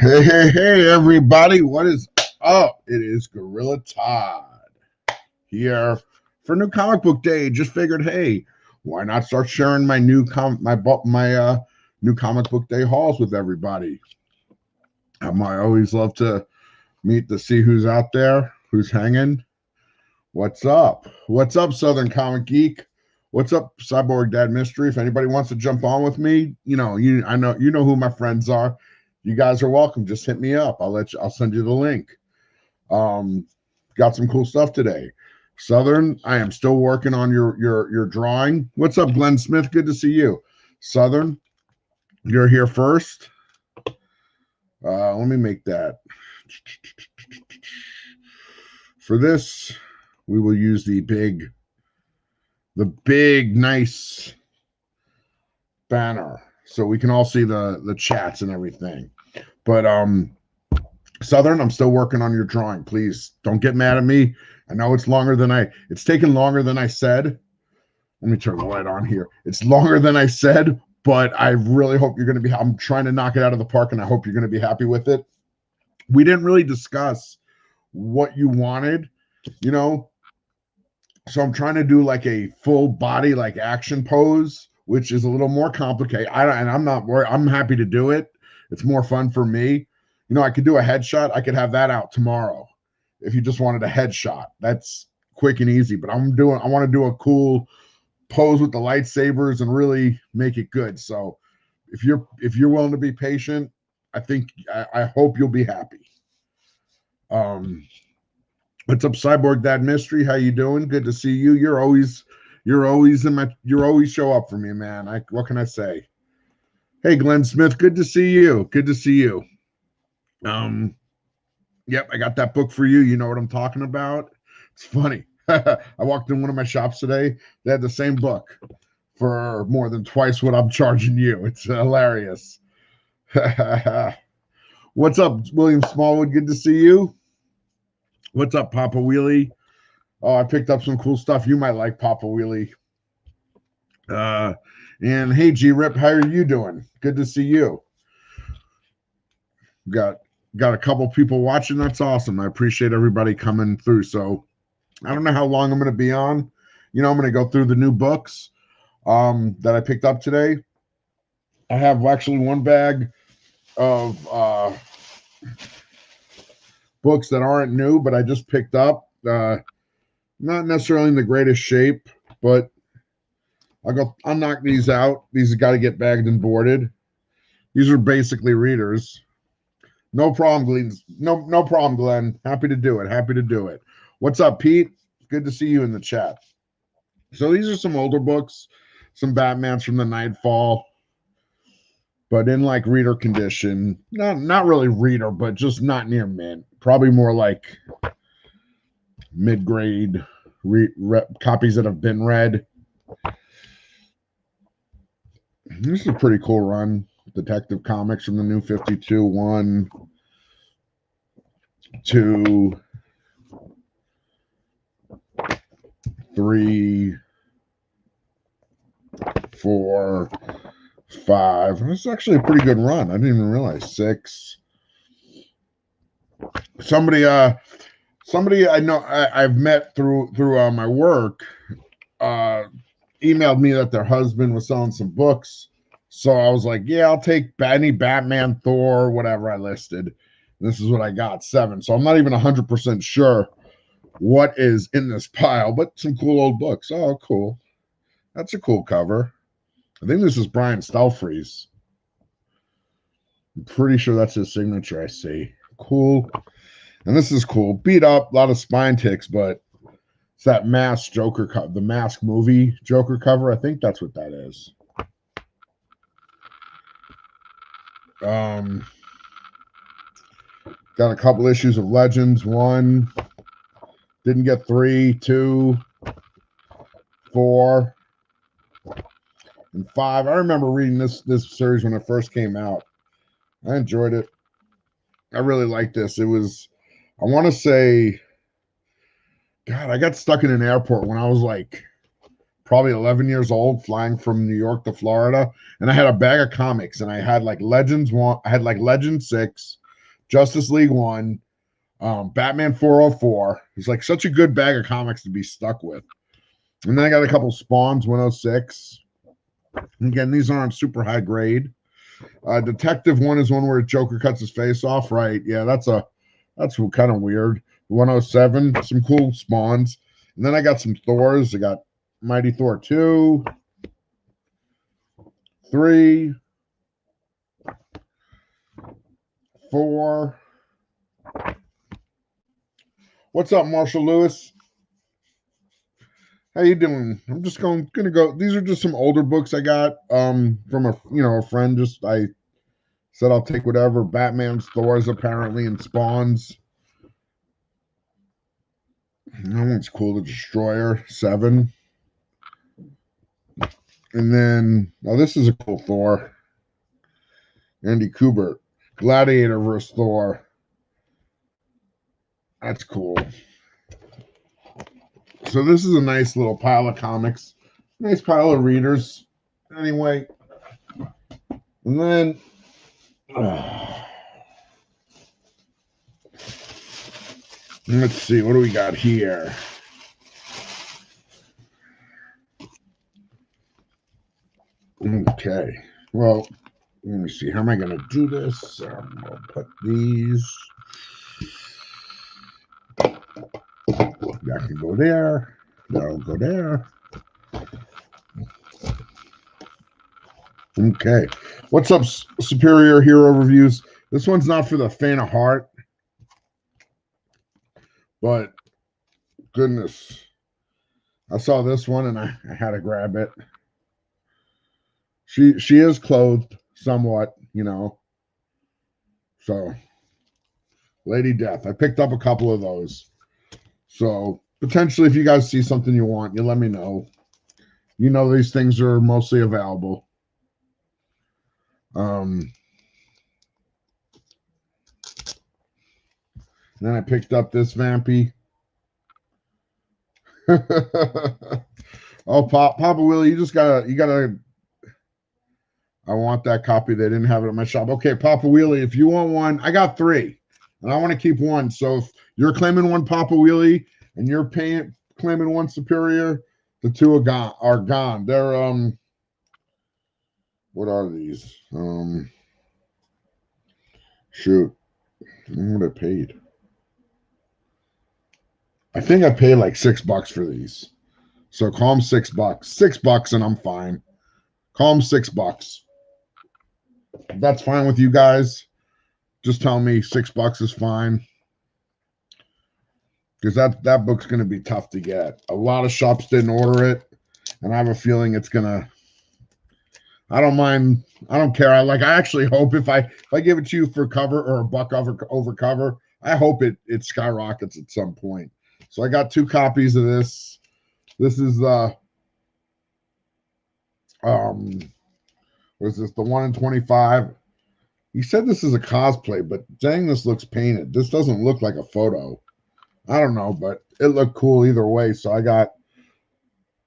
Hey, everybody. What is up? It is Gorilla Todd here for New Comic Book Day. Just figured, hey, why not start sharing my new new Comic Book Day hauls with everybody? I always love to see who's out there, who's hanging. What's up? What's up, Southern Comic Geek? What's up, Cyborg Dad Mystery? If anybody wants to jump on with me, I know who my friends are. You guys are welcome. Just hit me up. I'll send you the link. Got some cool stuff today. Southern, I am still working on your drawing. What's up, Glenn Smith? Good to see you. Southern, you're here first. Let me make that. For this, we will use the big, nice banner so we can all see the chats and everything. But Southern, I'm still working on your drawing. Please don't get mad at me. I know it's taken longer than I said. Let me turn the light on here. It's longer than I said, but I really hope you're going to be. I'm trying to knock it out of the park, and I hope you're going to be happy with it. We didn't really discuss what you wanted, so I'm trying to do like a full body, like action pose, which is a little more complicated. I'm not worried. I'm happy to do it. It's more fun for me. I could do a headshot. I could have that out tomorrow. If you just wanted a headshot, that's quick and easy. But I want to do a cool pose with the lightsabers and really make it good. So if you're willing to be patient, I hope you'll be happy. What's up, Cyborg Dad Mystery? How you doing? Good to see you. You're always show up for me, man. What can I say? Hey, Glenn Smith, good to see you. Good to see you. Yep, I got that book for you. You know what I'm talking about? It's funny. I walked in one of my shops today. They had the same book for more than twice what I'm charging you. It's hilarious. What's up, William Smallwood? Good to see you. What's up, Papa Wheelie? Oh, I picked up some cool stuff. You might like Papa Wheelie. And hey, G-Rip, how are you doing? Good to see you. Got a couple people watching. That's awesome. I appreciate everybody coming through. So I don't know how long I'm going to be on. I'm going to go through the new books that I picked up today. I have actually one bag of books that aren't new, but I just picked up. Not necessarily in the greatest shape, but I'll knock these out. These have got to get bagged and boarded. These are basically readers. No problem, Glenn. No problem, Glenn. Happy to do it. What's up, Pete? Good to see you in the chat. So these are some older books, some Batmans from the Nightfall, but in like reader condition. Not really reader, but just not near mint. Probably more like mid-grade copies that have been read. This is a pretty cool run. Detective Comics from the New 52. 1, 2, 3, 4, 5. This is actually a pretty good run. I didn't even realize. 6. Somebody I know I've met through my work emailed me that their husband was selling some books. So I was like, yeah, I'll take any Batman, Thor, whatever I listed. And this is what I got, 7. So I'm not even 100% sure what is in this pile, but some cool old books. Oh, cool. That's a cool cover. I think this is Brian Stelfreeze. I'm pretty sure that's his signature, I see. Cool. And this is cool. Beat up, a lot of spine ticks, but it's that Mask Joker cover, the Mask movie Joker cover. I think that's what that is. Got a couple issues of Legends. 1, didn't get 3, 2, 4, and 5. I remember reading this series when it first came out. I enjoyed it. I really liked this. It was, I want to say, God, I got stuck in an airport when I was like probably 11 years old, flying from New York to Florida, and I had a bag of comics, and I had like Legends 1, I had like Legend 6, Justice League 1, Batman 404. It's like such a good bag of comics to be stuck with. And then I got a couple Spawns 106. And again, these aren't super high grade. Detective 1 is one where Joker cuts his face off, right? Yeah, that's kind of weird. 107, some cool Spawns. And then I got some Thors. I got Mighty Thor 2, 3, 4. What's up, Marshall Lewis? How you doing? I'm just gonna go. These are just some older books I got from a friend. Just I said I'll take whatever. Batman's, Thor's apparently, and Spawns. That one's cool. The Destroyer 7. And then this is a cool Thor. Andy Kubert. Gladiator versus Thor. That's cool. So this is a nice little pile of comics. Nice pile of readers. Anyway. And then let's see, what do we got here? Okay. Well, let me see. How am I going to do this? I'll put these. That can go there. That'll go there. Okay. What's up, Superior Hero Reviews? This one's not for the faint of heart. But, goodness. I saw this one and I had to grab it. She is clothed somewhat, So, Lady Death. I picked up a couple of those. So, potentially, if you guys see something you want, you let me know. These things are mostly available. And then I picked up this Vampy. Oh, Papa Willie, you gotta. I want that copy. They didn't have it at my shop. Okay, Papa Wheelie, if you want one, I got 3, and I want to keep 1. So if you're claiming 1 Papa Wheelie and you're claiming 1 Superior, the 2 are gone. They're what are these? Shoot, I don't know what I paid. I think I paid like $6 for these. So call them $6. $6 and I'm fine. Call them $6. If that's fine with you guys, just tell me $6 is fine. Because that book's going to be tough to get. A lot of shops didn't order it, and I have a feeling it's going to. I don't mind. I don't care. I actually hope if I give it to you for cover or $1 over cover, I hope it skyrockets at some point. So I got 2 copies of this. This is what is this? The 1 in 25. He said this is a cosplay, but dang, this looks painted. This doesn't look like a photo. I don't know, but it looked cool either way. So I got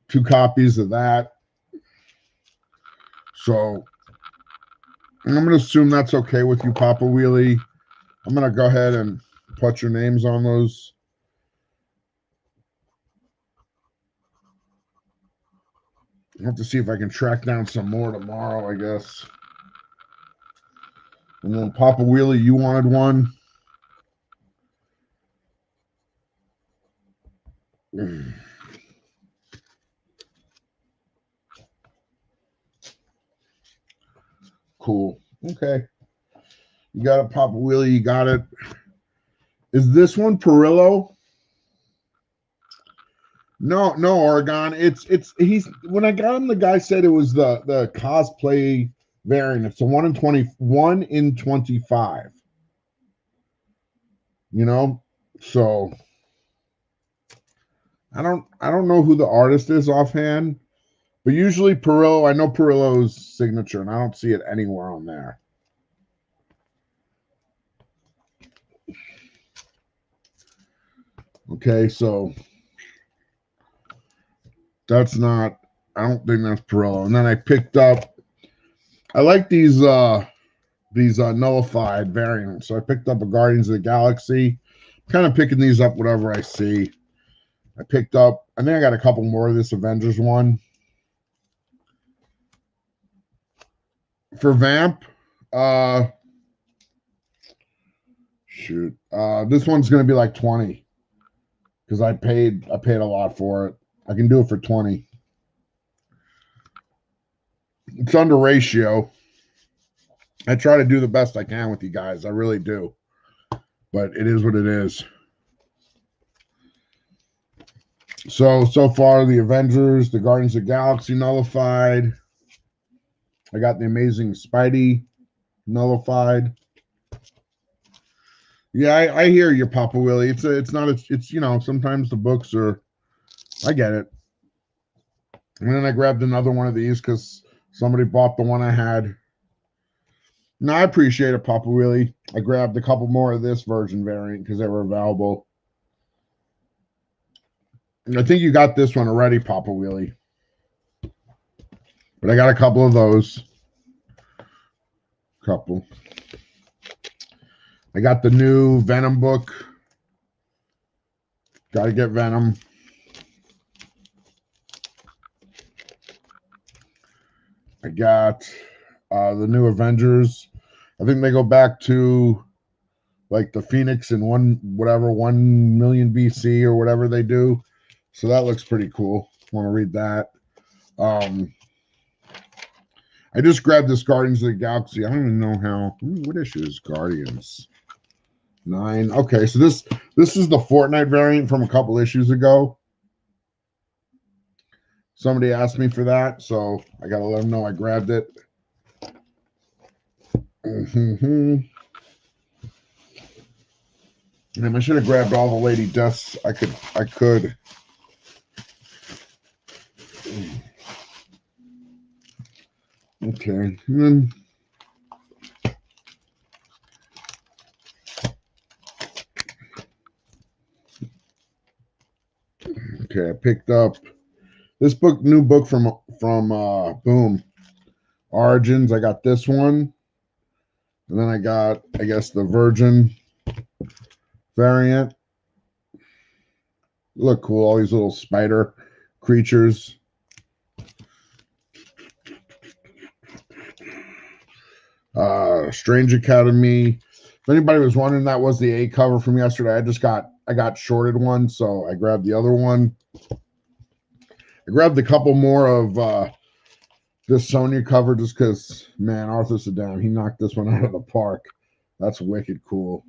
2 copies of that. So I'm going to assume that's okay with you, Papa Wheelie. I'm going to go ahead and put your names on those. I'll have to see if I can track down some more tomorrow, I guess. And then Papa Wheelie, you wanted 1. Cool. Okay. You got it, Papa Wheelie. You got it. Is this one Perillo? No, Oregon. He's when I got him, the guy said it was the cosplay variant. It's a 1 in 21 in 25. So I don't know who the artist is offhand, but usually Perillo, I know Perillo's signature, and I don't see it anywhere on there. Okay, so that's not, I don't think that's Perillo. And then I picked up, I like these these nullified variants. So I picked up a Guardians of the Galaxy. Kind of picking these up whatever I see. I picked up, I think I got a couple more of this Avengers one. For Vamp, shoot, this one's gonna be like 20 because I paid a lot for it. I can do it for 20. It's under ratio. I try to do the best I can with you guys. I really do. But it is what it is. So far, the Avengers, the Guardians of the Galaxy nullified. I got the Amazing Spidey nullified. Yeah, I hear you, Papa Willie. It's not, you know, sometimes the books are, I get it. And then I grabbed another one of these because somebody bought the one I had. No, I appreciate it, Papa Willie. I grabbed a couple more of this version variant because they were available. And I think you got this one already, Papa Willie. But I got a couple of those. Couple. I got the new Venom book. Got to get Venom. I got the new Avengers. I think they go back to like the Phoenix in 1 million BC or whatever they do. So that looks pretty cool. Want to read that. I just grabbed this Guardians of the Galaxy. I don't even know how. What issue is Guardians? 9. Okay, so this is the Fortnite variant from a couple issues ago. Somebody asked me for that, so I got to let them know I grabbed it. Damn, I should have grabbed all the Lady Deaths. I could. Okay. And then okay, I picked up this book, new book from Boom Origins. I got this one. And then I got, I guess, the Virgin variant. Look cool, all these little spider creatures. Strange Academy. If anybody was wondering, that was the A cover from yesterday. I got shorted one, so I grabbed the other one. I grabbed a couple more of this Sonya cover just because, man, Arthur Saddam, he knocked this one out of the park. That's wicked cool.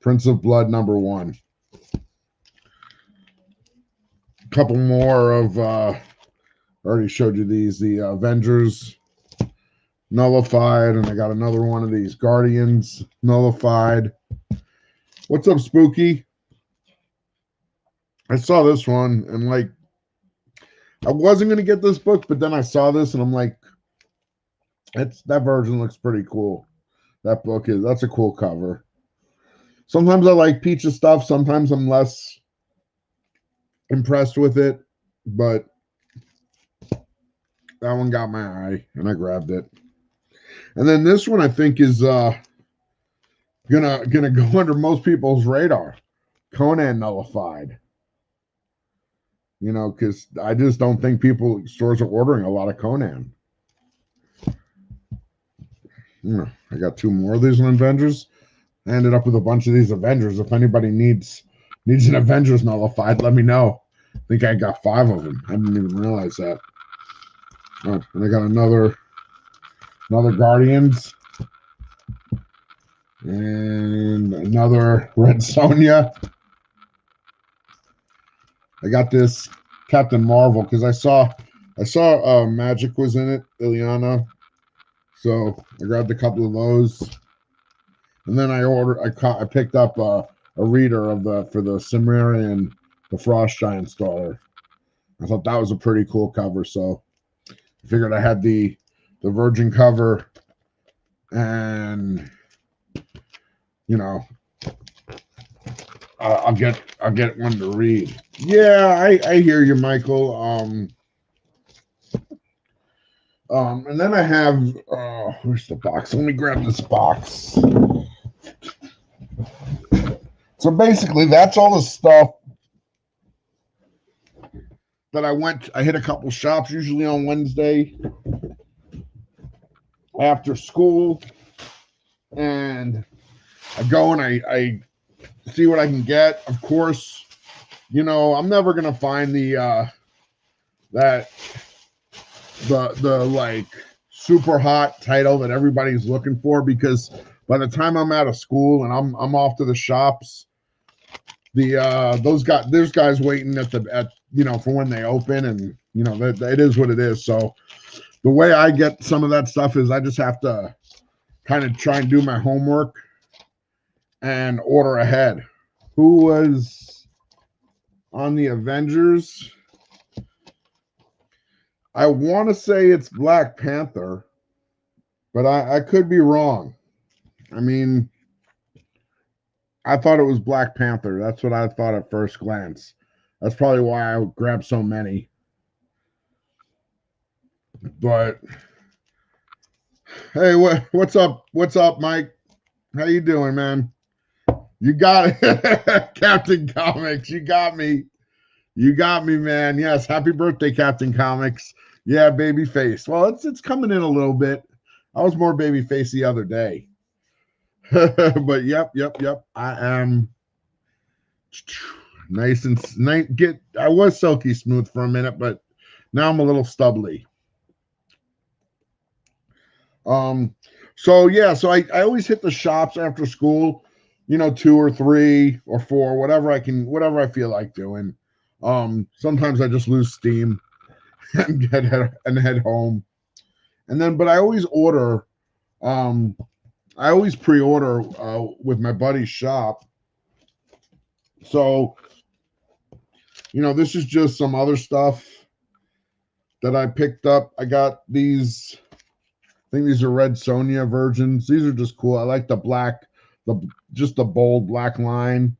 Prince of Blood #1. A couple more of, I already showed you these, the Avengers nullified, and I got another one of these Guardians nullified. What's up, Spooky? I saw this one, and like, I wasn't going to get this book, but then I saw this, and I'm like, that version looks pretty cool. That book that's a cool cover. Sometimes I like Peach's stuff. Sometimes I'm less impressed with it, but that one got my eye, and I grabbed it. And then this one I think is gonna go under most people's radar. Conan nullified. You know, because I just don't think stores are ordering a lot of Conan. I got 2 more of these Avengers. I ended up with a bunch of these Avengers. If anybody needs an Avengers nullified, let me know. I think I got 5 of them. I didn't even realize that. Oh, and I got another Guardians. And another Red Sonya. I got this Captain Marvel because I saw Magic was in it, Ileana. So I grabbed a couple of those. And then I picked up a reader for the Cimmerian, the Frost Giant's daughter. I thought that was a pretty cool cover, so I figured I had the Virgin cover, and you know, I'll get one to read. Yeah, I hear you, Michael. And then I have, where's the box? Let me grab this box. So basically, that's all the stuff that I hit a couple shops, usually on Wednesday after school. And I go and I see what I can get. Of course, you know, I'm never going to find the like super hot title that everybody's looking for, because by the time I'm out of school and I'm off to the shops, there's guys waiting at you know, for when they open, and you know that it is what it is. So the way I get some of that stuff is I just have to kind of try and do my homework and order ahead. Who was on the Avengers? I want to say it's Black Panther, but I could be wrong. I mean, I thought it was Black Panther. That's what I thought at first glance. That's probably why I grabbed so many. But hey, what's up? What's up, Mike? How you doing, man? You got it, Captain Comics. You got me. You got me, man. Yes, happy birthday, Captain Comics. Yeah, baby face. Well, it's coming in a little bit. I was more baby face the other day. But yep. I am nice and I was silky smooth for a minute, but now I'm a little stubbly. So yeah, so I always hit the shops after school, you know, 2 or 3 or 4, whatever I feel like doing. Sometimes I just lose steam and head home. And then, but I always order, I always pre-order with my buddy's shop. So, you know, this is just some other stuff that I picked up. I got these, I think these are Red Sonja versions. These are just cool. I like the black, just the bold black line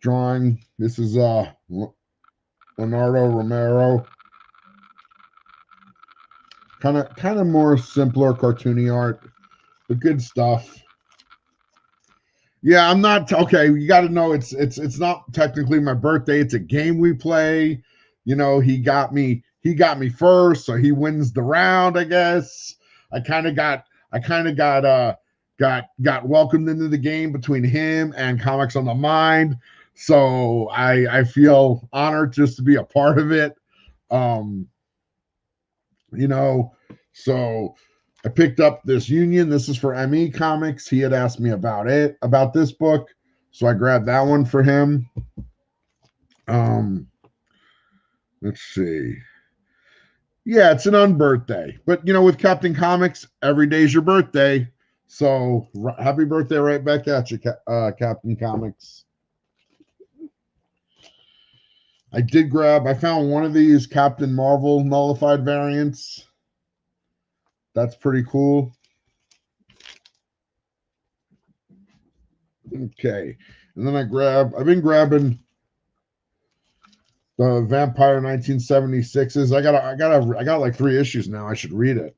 drawing. This is Leonardo Romero. Kind of more simpler cartoony art, but good stuff. Yeah, I'm not okay. You got to know it's not technically my birthday. It's a game we play. You know, he got me first, so he wins the round, I guess. I kind of got welcomed into the game between him and Comics on the Mind. So I feel honored just to be a part of it. You know, so I picked up this Union. This is for ME Comics. He had asked me about this book, so I grabbed that one for him. Let's see. Yeah, it's an unbirthday, but you know, with Captain Comics, every day's your birthday. So happy birthday right back at you, Captain Comics. I found one of these Captain Marvel nullified variants. That's pretty cool. Okay. And then I've been grabbing the Vampire 1976s. I got like 3 issues now. I should read it.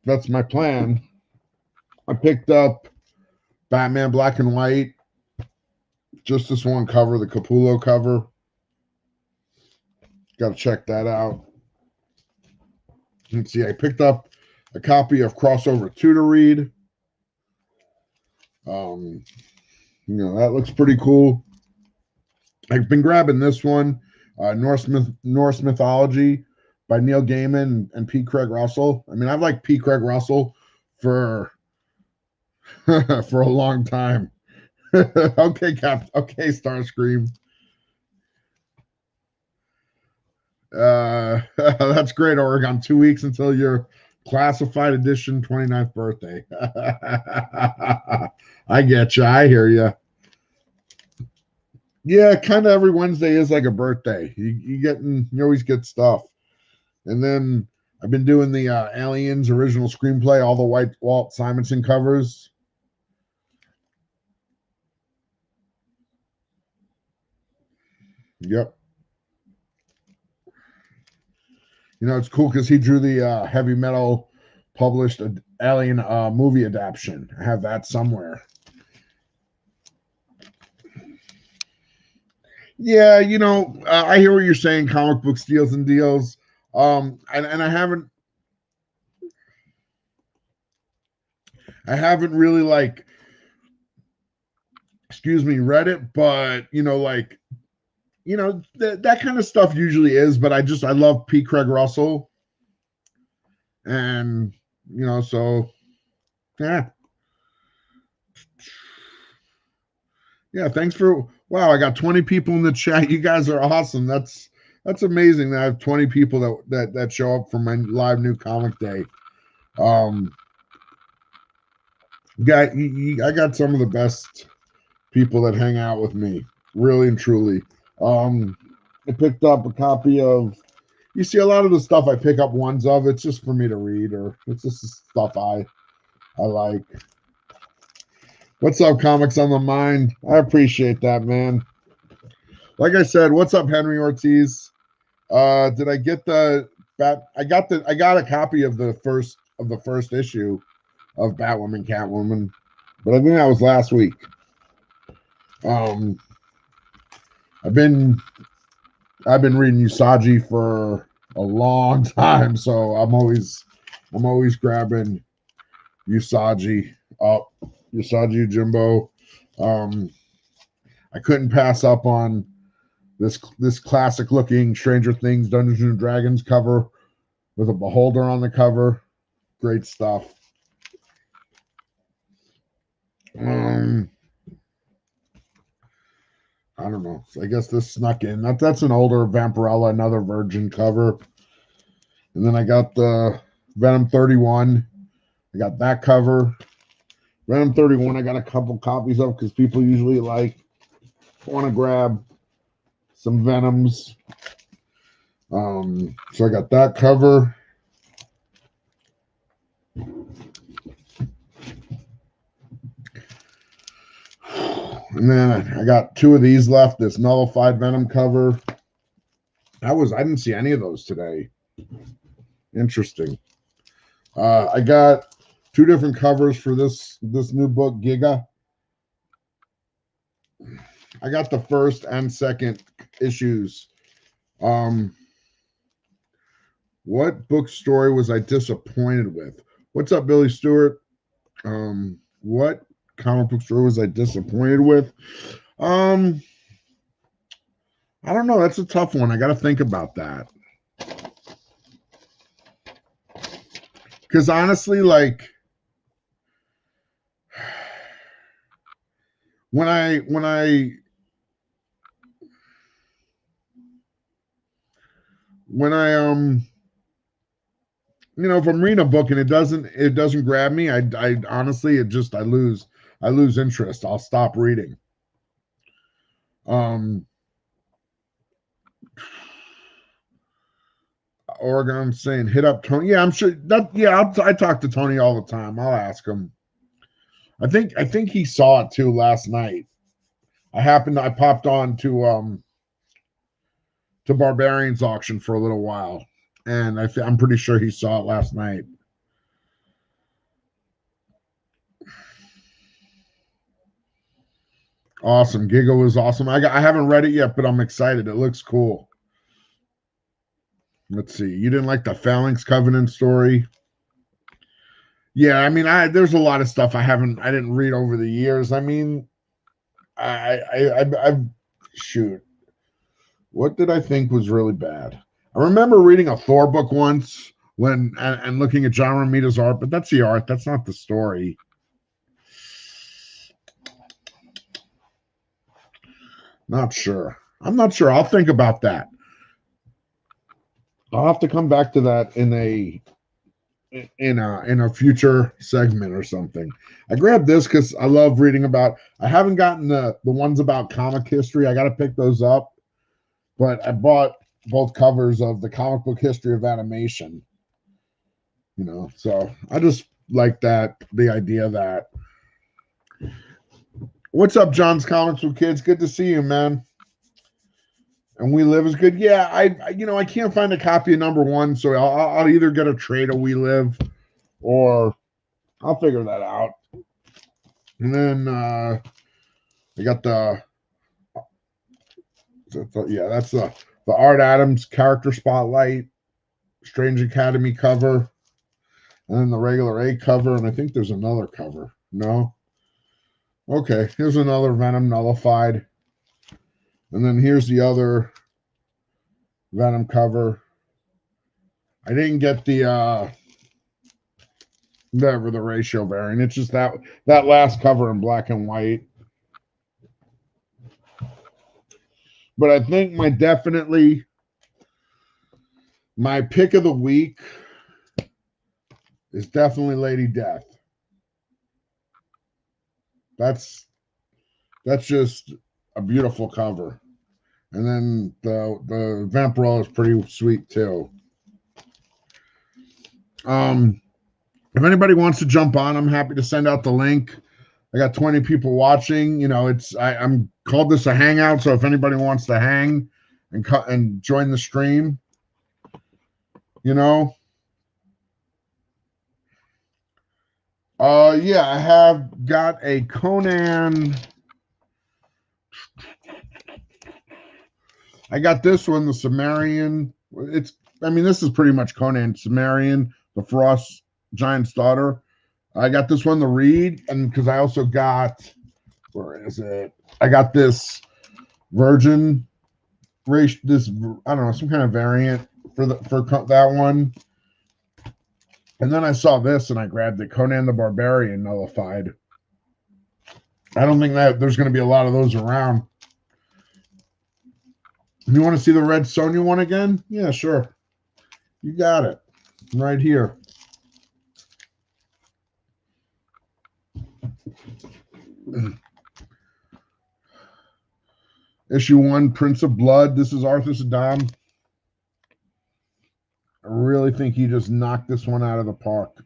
That's my plan. I picked up Batman Black and White. Just this one cover, the Capullo cover. Got to check that out. Let's see. I picked up a copy of Crossover 2 to read. You know, that looks pretty cool. I've been grabbing this one, Norse Mythology by Neil Gaiman and P. Craig Russell. I mean, I've liked P. Craig Russell for for a long time. Okay, Okay, Starscream. That's great, Oregon. 2 weeks until your classified edition 29th birthday. I get you. I hear you. Yeah, kind of every Wednesday is like a birthday. You always get stuff. And then I've been doing the Aliens original screenplay, all the white Walt Simonson covers. Yep. You know, it's cool because he drew the heavy metal published Alien movie adaptation. I have that somewhere. Yeah, you know, I hear what you're saying. Comic book steals and deals. And I haven't really like, excuse me, read it, but you know, like, you know, that kind of stuff usually is. But I love P. Craig Russell, and you know, so yeah, yeah. Thanks for wow. I got 20 people in the chat. You guys are awesome. That's amazing that I have 20 people that show up for my live new comic day. I got some of the best people that hang out with me, really and truly. I picked up a copy of. You see, a lot of the stuff I pick up ones of. It's just for me to read, or it's just stuff I like. What's up, Comics on the Mind? I appreciate that, man. Like I said, what's up, Henry Ortiz? Did I get the bat? I got a copy of the first issue of Batwoman, Catwoman, but I think that was last week. I've been reading Usagi for a long time, so I'm always grabbing Usagi up, Usagi Jimbo. I couldn't pass up on this classic looking Stranger Things Dungeons and Dragons cover with a beholder on the cover. Great stuff. I don't know. So I guess this snuck in. That's an older Vampirella, another Virgin cover. And then I got the Venom 31. I got that cover. Venom 31, I got a couple copies of because people usually want to grab some Venoms. So I got that cover. And then I got two of these left. This nullified Venom cover. I didn't see any of those today. Interesting. I got two different covers for this new book, Giga. I got the first and second issues. What book story was I disappointed with? What's up, Billy Stewart? What comic book story was I disappointed with? I don't know. That's a tough one. I got to think about that. Because honestly, like when I you know, if I'm reading a book and it doesn't grab me, I honestly I lose interest. I'll stop reading. Oregon saying hit up Tony. Yeah, I'm sure that. Yeah, I talk to Tony all the time. I'll ask him. I think he saw it too last night. I popped on to Barbarian's auction for a little while, and I'm pretty sure he saw it last night. Awesome. Giga was awesome. I haven't read it yet, but I'm excited. It looks cool. Let's see. You didn't like the Phalanx Covenant story? Yeah, I mean, there's a lot of stuff I didn't read over the years. I mean, I shoot. What did I think was really bad? I remember reading a Thor book once and looking at John Romita's art, but that's the art. That's not the story. Not sure. I'm not sure. I'll think about that. I'll have to come back to that in a future segment or something. I grabbed this because I love reading about. I haven't gotten the ones about comic history. I got to pick those up, but I bought both covers of the comic book history of animation. You know, so I just like the idea that. What's up, John's Comics with Kids? Good to see you, man. And We Live is good. Yeah, I can't find a copy of #1, so I'll either get a trade of We Live, or I'll figure that out. And then I got that's the Art Adams character spotlight, Strange Academy cover, and then the regular A cover, and I think there's another cover. No? Okay, here's another Venom Nullified. And then here's the other Venom cover. I didn't get the whatever the ratio variant. It's just that last cover in black and white. But I think my pick of the week is definitely Lady Death. That's just a beautiful cover. And then the Vampiro is pretty sweet too. If anybody wants to jump on, I'm happy to send out the link. I got 20 people watching. You know, I'm called this a hangout, so if anybody wants to hang and join the stream, you know. Yeah, I have got a Conan. I got this one, the Sumerian. This is pretty much Conan, Sumerian, the Frost Giant's daughter. I got this one to read, and because I also got, where is it? I got this Virgin race, this, I don't know, some kind of variant for that one. And then I saw this, and I grabbed the Conan the Barbarian Nullified. I don't think that there's going to be a lot of those around. You want to see the Red Sonya one again? Yeah, sure. You got it. Right here. Issue 1, Prince of Blood. This is Arthur Saddam. I really think he just knocked this one out of the park.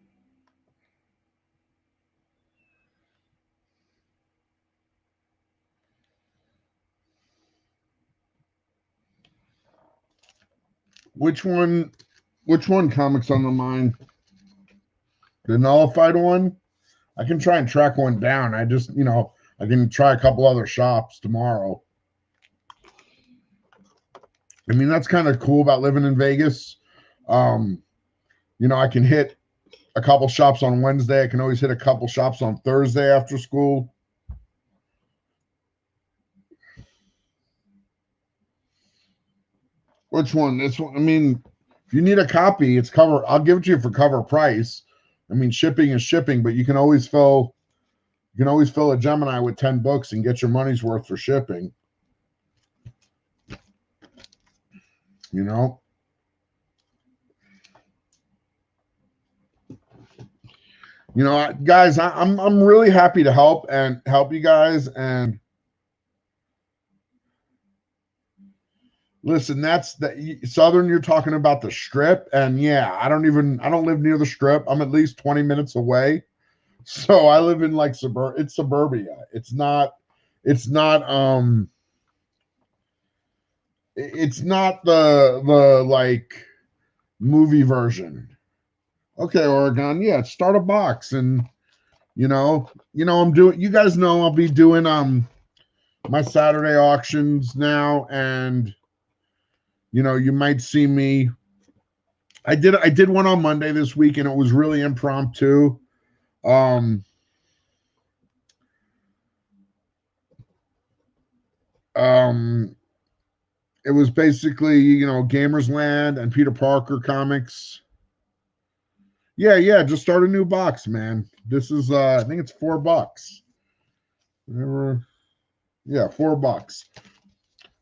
Which one comics on the mind? The Nullified one? I can try and track one down. I just, I can try a couple other shops tomorrow. I mean, that's kind of cool about living in Vegas. I can hit a couple shops on Wednesday. I can always hit a couple shops on Thursday after school. Which one? This one? I mean, if you need a copy, it's cover. I'll give it to you for cover price. I mean, shipping is shipping, but you can always fill a Gemini with 10 books and get your money's worth for shipping. You know? Guys, I'm really happy to help you guys. And listen, that's the Southern. You're talking about the Strip, and yeah, I don't live near the Strip. I'm at least 20 minutes away, so I live in like It's suburbia. It's not the like movie version. Okay, Oregon, yeah, start a box, and I'm doing. You guys know I'll be doing my Saturday auctions now, and you might see me. I did one on Monday this week, and it was really impromptu. It was basically, Gamers Land and Peter Parker comics. Yeah, just start a new box, man. This is I think it's $4. Whatever. Yeah, $4.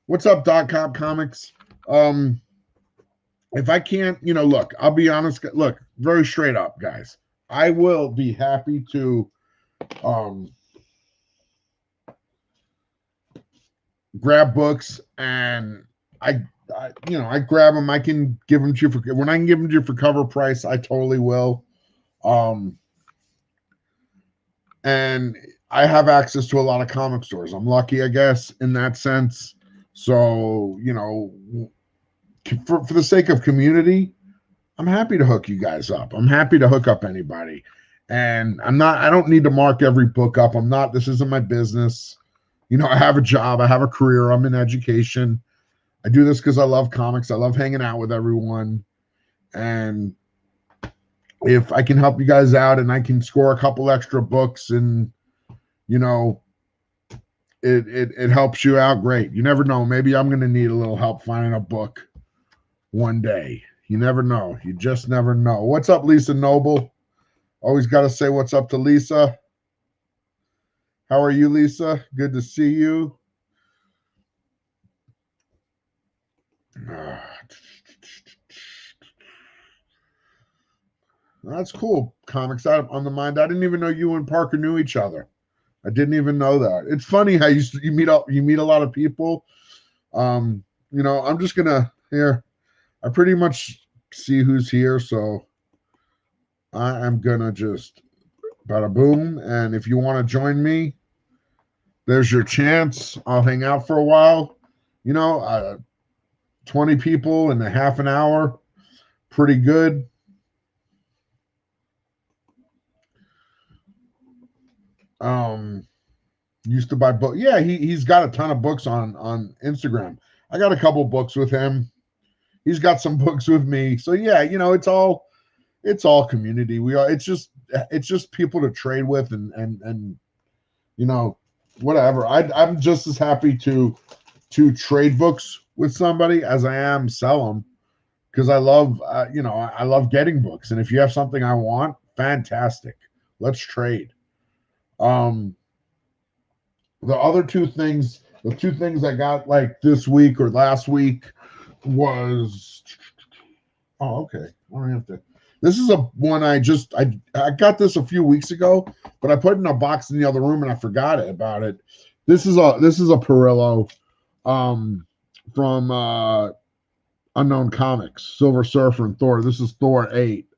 What's up, Comics? If I can't, look, I'll be honest, look, very straight up, guys. I will be happy to grab books, and I grab them. I can give them to you when I can give them to you for cover price. I totally will. And I have access to a lot of comic stores. I'm lucky, I guess, in that sense. So, you know, for the sake of community, I'm happy to hook you guys up. I'm happy to hook up anybody. And I don't need to mark every book up. This isn't my business. You know, I have a job, I have a career, I'm in education. I do this because I love comics. I love hanging out with everyone. And if I can help you guys out and I can score a couple extra books and, you know, it helps you out, great. You never know. Maybe I'm going to need a little help finding a book one day. You never know. You just never know. What's up, Lisa Noble? Always got to say what's up to Lisa. How are you, Lisa? Good to see you. That's cool. Comics out on the Mind. I didn't even know you and Parker knew each other. I didn't even know that. It's funny how you meet a lot of people. You know, I'm just gonna here. I pretty much see who's here, so I am gonna just bada boom. And if you want to join me, there's your chance. I'll hang out for a while. You know, 20 people in a half an hour, pretty good. Used to buy book. Yeah, he's got a ton of books on Instagram. I got a couple books with him. He's got some books with me. So yeah, you know, it's all community. It's just people to trade with and you know, whatever. I'm just as happy to trade books with somebody as I am sell them, because I love you know, I love getting books, and if you have something I want, fantastic. Let's trade. The two things I got like this week or last week was, oh, okay. I don't have to. This is a one I got this a few weeks ago, but I put it in a box in the other room and I forgot about it. This is a Perillo from Unknown Comics, Silver Surfer and Thor. This is Thor 8.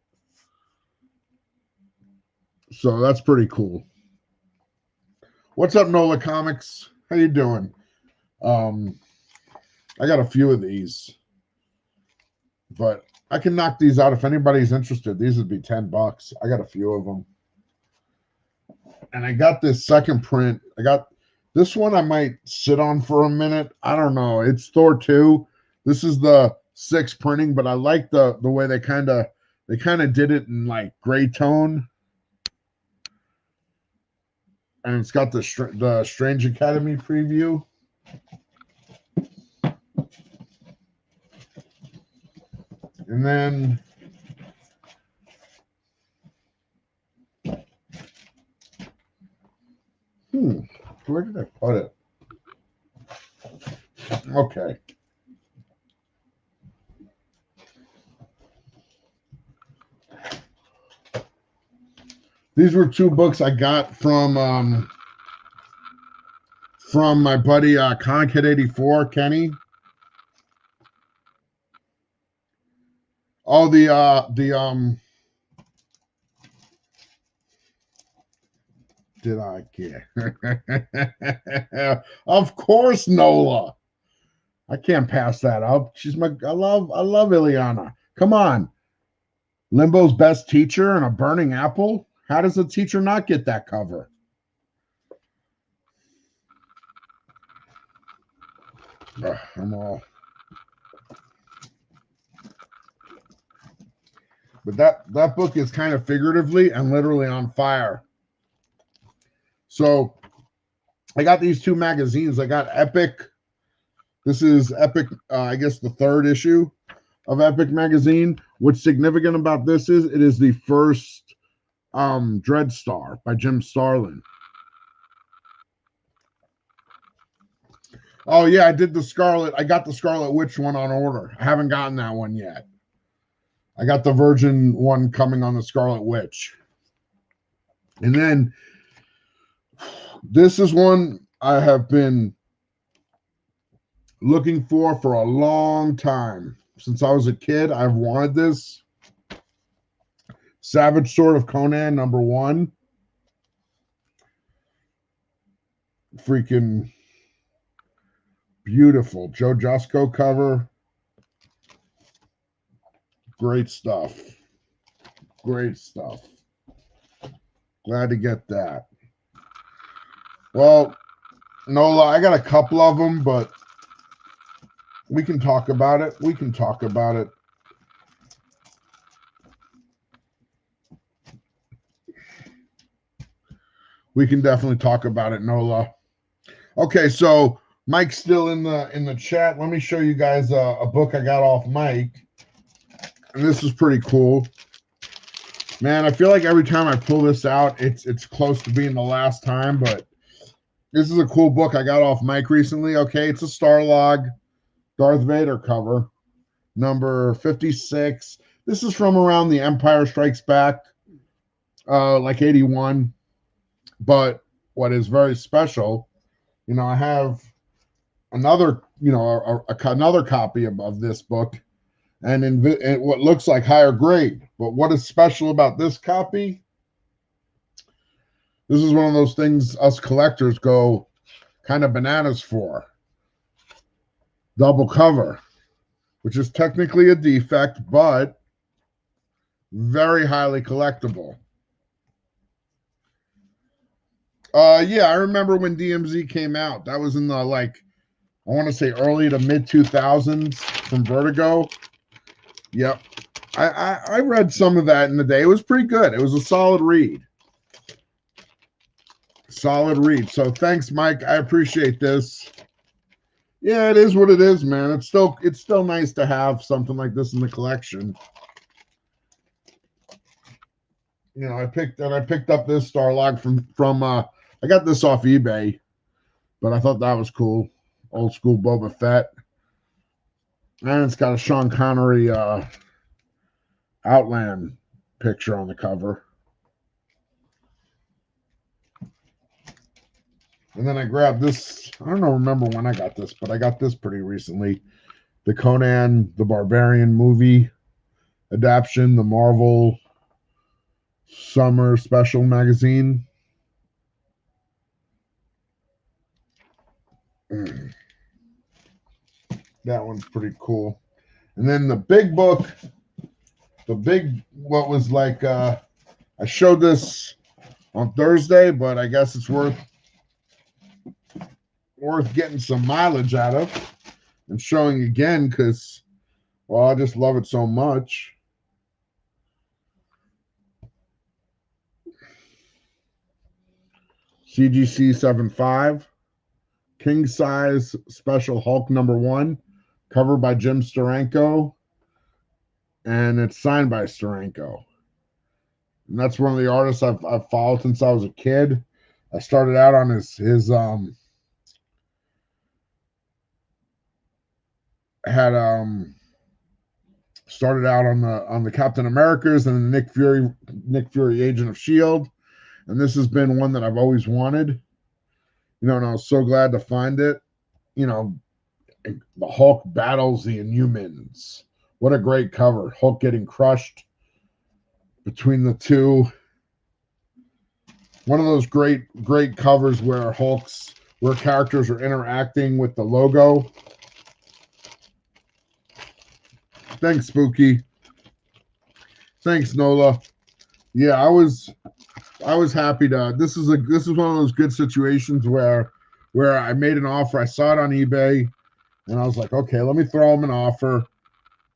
So that's pretty cool. What's up, Nola Comics? How you doing? I got a few of these, but I can knock these out if anybody's interested. These would be $10. I got a few of them. And I got this second print. I got this one I might sit on for a minute. I don't know. It's Thor 2. This is the 6th printing, but I like the way they kind of did it in like gray tone. And it's got the Strange Academy preview. And then where did I put it? Okay. These were 2 books I got from my buddy Comic Kid 84, Kenny. Oh, did I get? Of course, Nola. I can't pass that up. I love Ileana. Come on. Limbo's best teacher and a burning apple. How does a teacher not get that cover? I'm all. But that book is kind of figuratively and literally on fire. So I got these 2 magazines. I got Epic. This is Epic, I guess the 3rd issue of Epic magazine. What's significant about this is it is the first Dread Star by Jim Starlin. Oh yeah, I got the Scarlet Witch one on order. I haven't gotten that one yet. I got the Virgin one coming on the Scarlet Witch. And then this is one I have been looking for a long time. Since I was a kid, I've wanted this. Savage Sword of Conan #1. Freaking Beautiful. Joe Jusko cover. Great stuff. Great stuff. Glad to get that. Well, Nola, I got a couple of them, but we can talk about it. We can talk about it. We can definitely talk about it, Nola. Okay, so Mike's still in the chat. Let me show you guys a book I got off Mike. And this is pretty cool. Man, I feel like every time I pull this out, it's close to being the last time, but this is a cool book I got off Mike recently. Okay, it's a Starlog Darth Vader cover, number 56. This is from around the Empire Strikes Back, like 81. But what is very special, you know, I have another, you know, another copy of this book, and in what looks like higher grade. But what is special about this copy? This is one of those things us collectors go kind of bananas for. Double cover, which is technically a defect, but very highly collectible. Yeah, I remember when DMZ came out. That was in the, like, I want to say early to mid 2000s from Vertigo. Yep. I read some of that in the day. It was pretty good. It was a solid read. Solid read. So thanks, Mike. I appreciate this. Yeah, it is what it is, man. It's still nice to have something like this in the collection. You know, I picked up this Starlog from I got this off eBay, but I thought that was cool. Old school Boba Fett. And it's got a Sean Connery Outland picture on the cover. And then I grabbed this. I don't remember when I got this, but I got this pretty recently. The Conan the Barbarian movie adaptation, the Marvel Summer Special magazine. That one's pretty cool. And then the big book, what was like, I showed this on Thursday, but I guess it's worth getting some mileage out of and showing again because, well, I just love it so much. CGC 75, king size special Hulk #1, covered by Jim Steranko, and it's signed by Steranko. And that's one of the artists I've followed since I was a kid. I started out on his started out on the Captain Americas and the Nick Fury Agent of S.H.I.E.L.D. And this has been one that I've always wanted. You know, and I was so glad to find it. You know, the Hulk battles the Inhumans. What a great cover. Hulk getting crushed between the two. One of those great covers where characters are interacting with the logo. Thanks, Spooky. Thanks, Nola. Yeah, I was happy to. This is one of those good situations where I made an offer. I saw it on eBay, and I was like, okay, let me throw them an offer.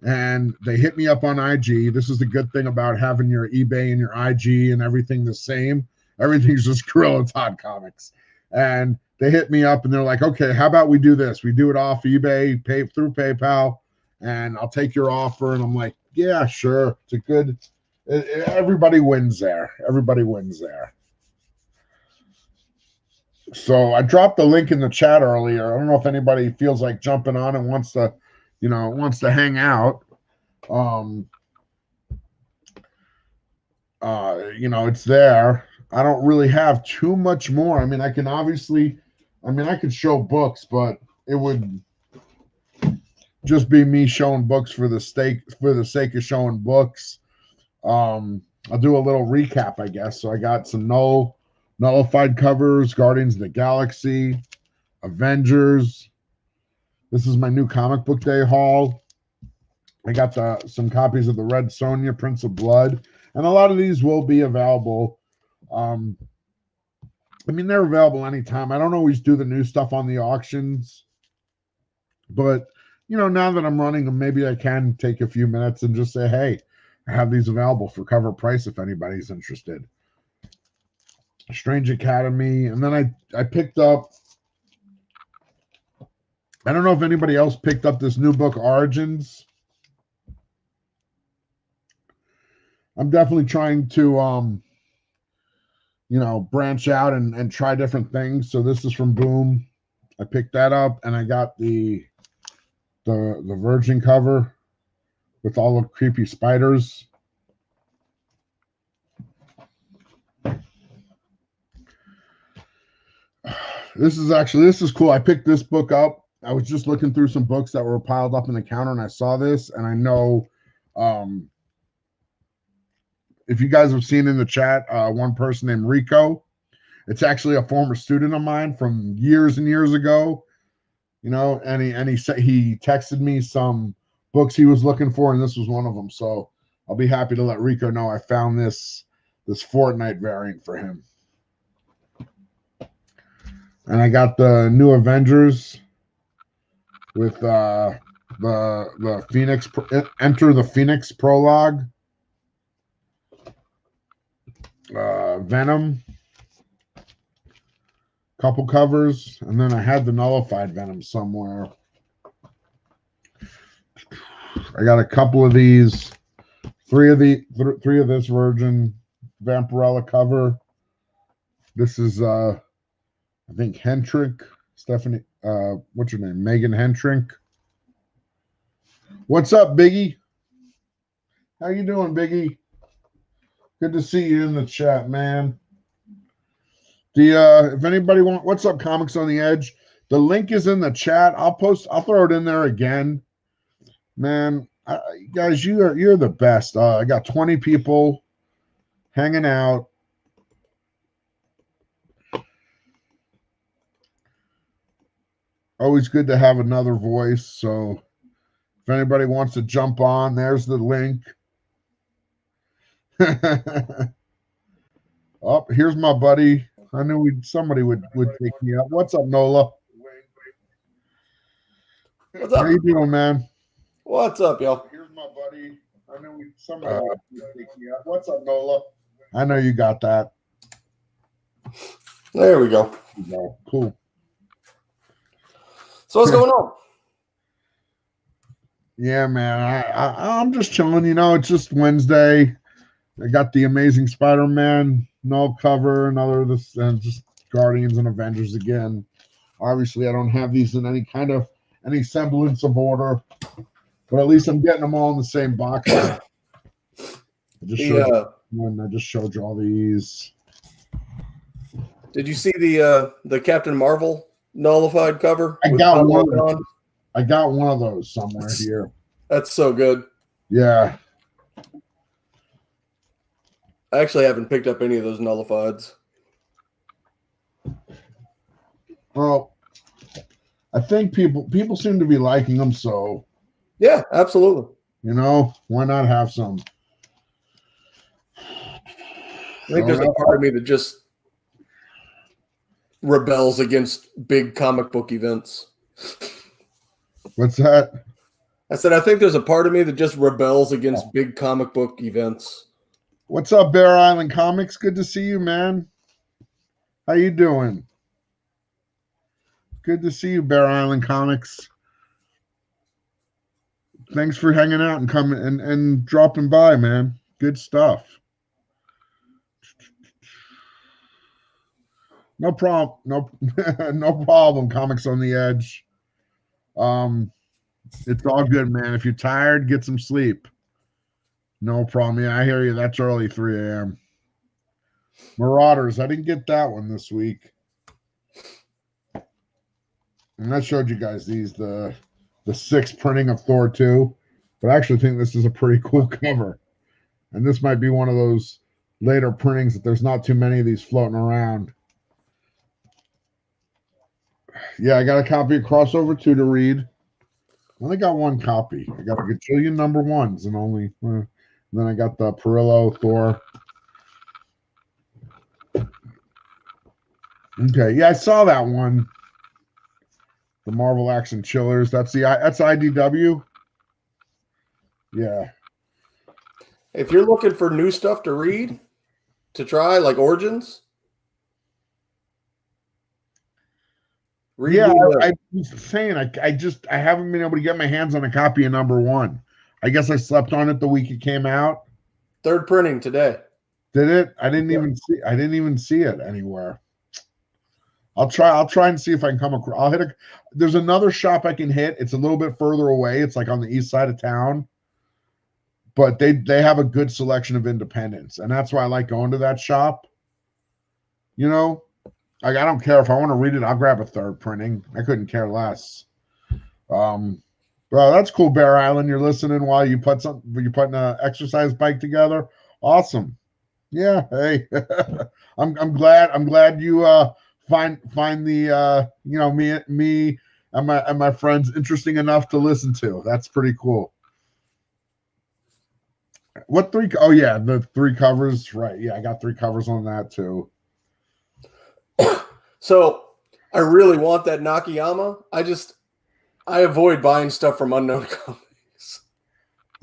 And they hit me up on IG. This is the good thing about having your eBay and your IG and everything the same. Everything's just Gorilla Todd Comics. And they hit me up, and they're like, okay, how about we do this? We do it off eBay, pay through PayPal, and I'll take your offer. And I'm like, yeah, sure. It's a good. Everybody wins there. Everybody wins there. So I dropped the link in the chat earlier. I don't know if anybody feels like jumping on and wants to hang out. It's there. I don't really have too much more. I mean, I could show books, but it would just be me showing books for the sake of showing books. I'll do a little recap, I guess. So I got some nullified covers, Guardians of the Galaxy, Avengers, This is my new comic book day haul. I got some copies of the Red Sonja, Prince of Blood, and a lot of these will be available. I mean, they're available anytime. I don't always do the new stuff on the auctions, but you know, now that I'm running them, maybe I can take a few minutes and just say, hey, I have these available for cover price if anybody's interested. Strange Academy. And then I picked up, I don't know if anybody else picked up this new book, Origins. I'm definitely trying to, you know, branch out and try different things. So this is from Boom. I picked that up, and I got the Virgin cover with all the creepy spiders. This is cool. I picked this book up. I was just looking through some books that were piled up in the counter, and I saw this, and I know, if you guys have seen in the chat, one person named Rico, it's actually a former student of mine from years and years ago, you know, and he said he texted me some books he was looking for, and this was one of them. So I'll be happy to let Rico know I found this Fortnite variant for him. And I got the new Avengers with the Phoenix, Enter the Phoenix prologue. Venom, couple covers, and then I had the nullified Venom somewhere. I got a couple of these, three of this Virgin Vampirella cover. This is I think Hentrick, Stephanie, what's your name? Megan Hentrick. What's up, Biggie? How you doing, Biggie? Good to see you in the chat, man. If anybody what's up, Comics on the Edge? The link is in the chat. I'll throw it in there again. Man, guys, you're the best. I got 20 people hanging out. Always good to have another voice. So if anybody wants to jump on, there's the link. Oh, here's my buddy. I knew somebody would take me up. What's up, Nola? What's up? How you doing, man? What's up, y'all? Here's my buddy. I knew somebody would take me up. What's up, Nola? I know you got that. There we go. Cool. So what's going on? Yeah, man. I'm just chilling. You know, it's just Wednesday. I got the Amazing Spider-Man null cover, and just Guardians and Avengers again. Obviously, I don't have these in any semblance of order, but at least I'm getting them all in the same box. I just showed you all these. Did you see the Captain Marvel nullified cover? I got one of those somewhere here. That's so good. Yeah. I actually haven't picked up any of those nullifieds. Well, I think people seem to be liking them, so yeah, absolutely. You know, why not have some? I think there's a part of me that just rebels against big comic book events. What's that? I said I think there's a part of me that just rebels against big comic book events. What's up, Bear Island Comics? Good to see you, man. How you doing? Good to see you, Bear Island Comics. Thanks for hanging out and coming and dropping by, man. Good stuff. No problem. No problem. Comics on the Edge. It's all good, man. If you're tired, get some sleep. No problem. Yeah, I hear you. That's early, 3 a.m. Marauders. I didn't get that one this week. And I showed you guys these, the 6th printing of Thor 2. But I actually think this is a pretty cool cover. And this might be one of those later printings that there's not too many of these floating around. Yeah, I got a copy of Crossover 2 to read. only got one copy. I got a gajillion number ones and only. Then I got the Perillo Thor. Okay, yeah, I saw that one. The Marvel Action Chillers. That's IDW. Yeah. If you're looking for new stuff to read, to try, like Origins, I was saying I haven't been able to get my hands on a copy of number one. I guess I slept on it the week it came out. Third printing today. Did it? I didn't even see it anywhere. I'll try and see if I can come across. There's another shop I can hit. It's a little bit further away. It's like on the east side of town. But they have a good selection of independents, and that's why I like going to that shop. You know, like I don't care if I want to read it, I'll grab a third printing. I couldn't care less. Well, that's cool, Bear Island. You're listening while you're putting an exercise bike together. Awesome. Yeah. Hey, I'm glad you find the me and my friends interesting enough to listen to. That's pretty cool. What 3? Oh yeah, the 3 covers, right? Yeah, I got 3 covers on that too. So I really want that Nakayama. I avoid buying stuff from Unknown Comics.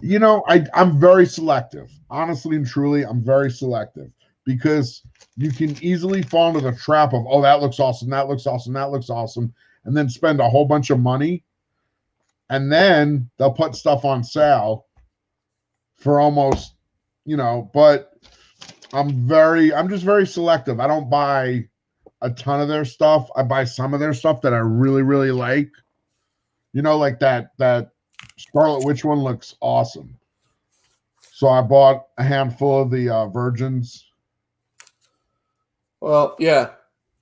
You know, I'm very selective. Honestly and truly, I'm very selective because you can easily fall into the trap of, oh, that looks awesome, that looks awesome, that looks awesome, and then spend a whole bunch of money, and then they'll put stuff on sale for almost, but I'm just very selective. I don't buy a ton of their stuff. I buy some of their stuff that I really, really like. Like that Scarlet Witch one looks awesome. So I bought a handful of the Virgins. Well, yeah.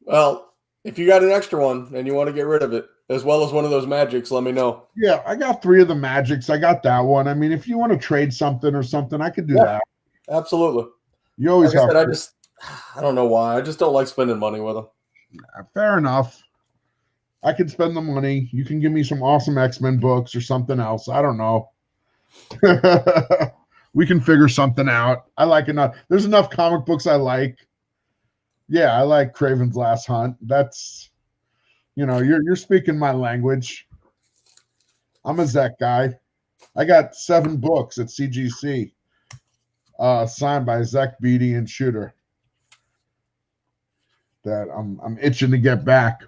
Well, if you got an extra one and you want to get rid of it, as well as one of those magics, let me know. Yeah, I got 3 of the magics. I got that one. I mean, if you want to trade something or something, I could do that. Absolutely. You always have. I don't know why. I just don't like spending money with them. Fair enough. I can spend the money. You can give me some awesome X-Men books or something else. I don't know. We can figure something out. I like enough. There's enough comic books I like. Yeah, I like Kraven's Last Hunt. That's, you're speaking my language. I'm a Zek guy. I got 7 books at CGC, signed by Zek, Beatty, and Shooter. That I'm itching to get back.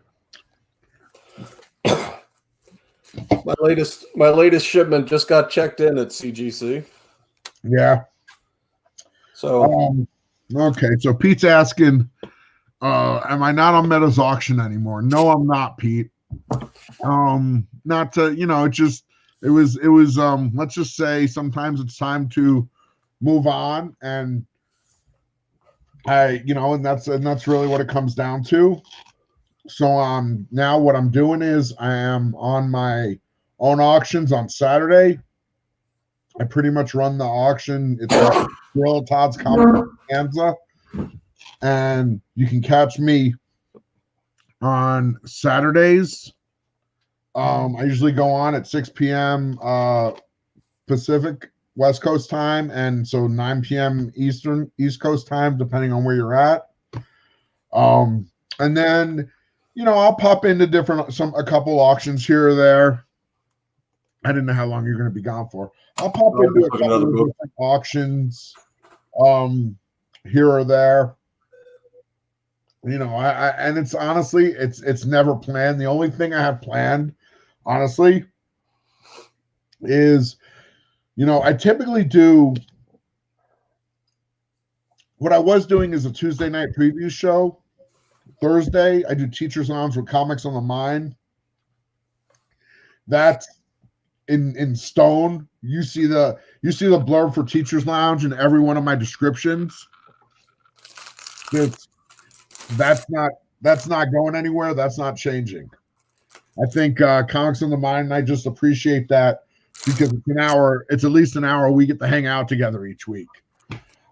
My latest shipment just got checked in at CGC. Yeah. So okay, so Pete's asking, am I not on Meta's auction anymore? No, I'm not, Pete. Not to, it was let's just say sometimes it's time to move on, and and that's really what it comes down to. So now what I'm doing is I am on my own auctions on Saturday. I pretty much run the auction. It's Gorilla Todd's Comics Kansas, and you can catch me on Saturdays. I usually go on at 6 p.m. Pacific West Coast time, and so 9 p.m. East Coast time, depending on where you're at. And then, I'll pop into a couple auctions here or there. I didn't know how long you're going to be gone for. I'll pop into a couple of different auctions here or there. And it's honestly, it's never planned. The only thing I have planned, honestly, is, I typically do, what I was doing is a Tuesday night preview show. Thursday, I do Teacher's Lounge with Comics on the Mind. That's in stone. You see the blurb for Teacher's Lounge in every one of my descriptions. That's not going anywhere. That's not changing. I think Comics on the Mind, and I just appreciate that because it's an hour. It's at least an hour we get to hang out together each week.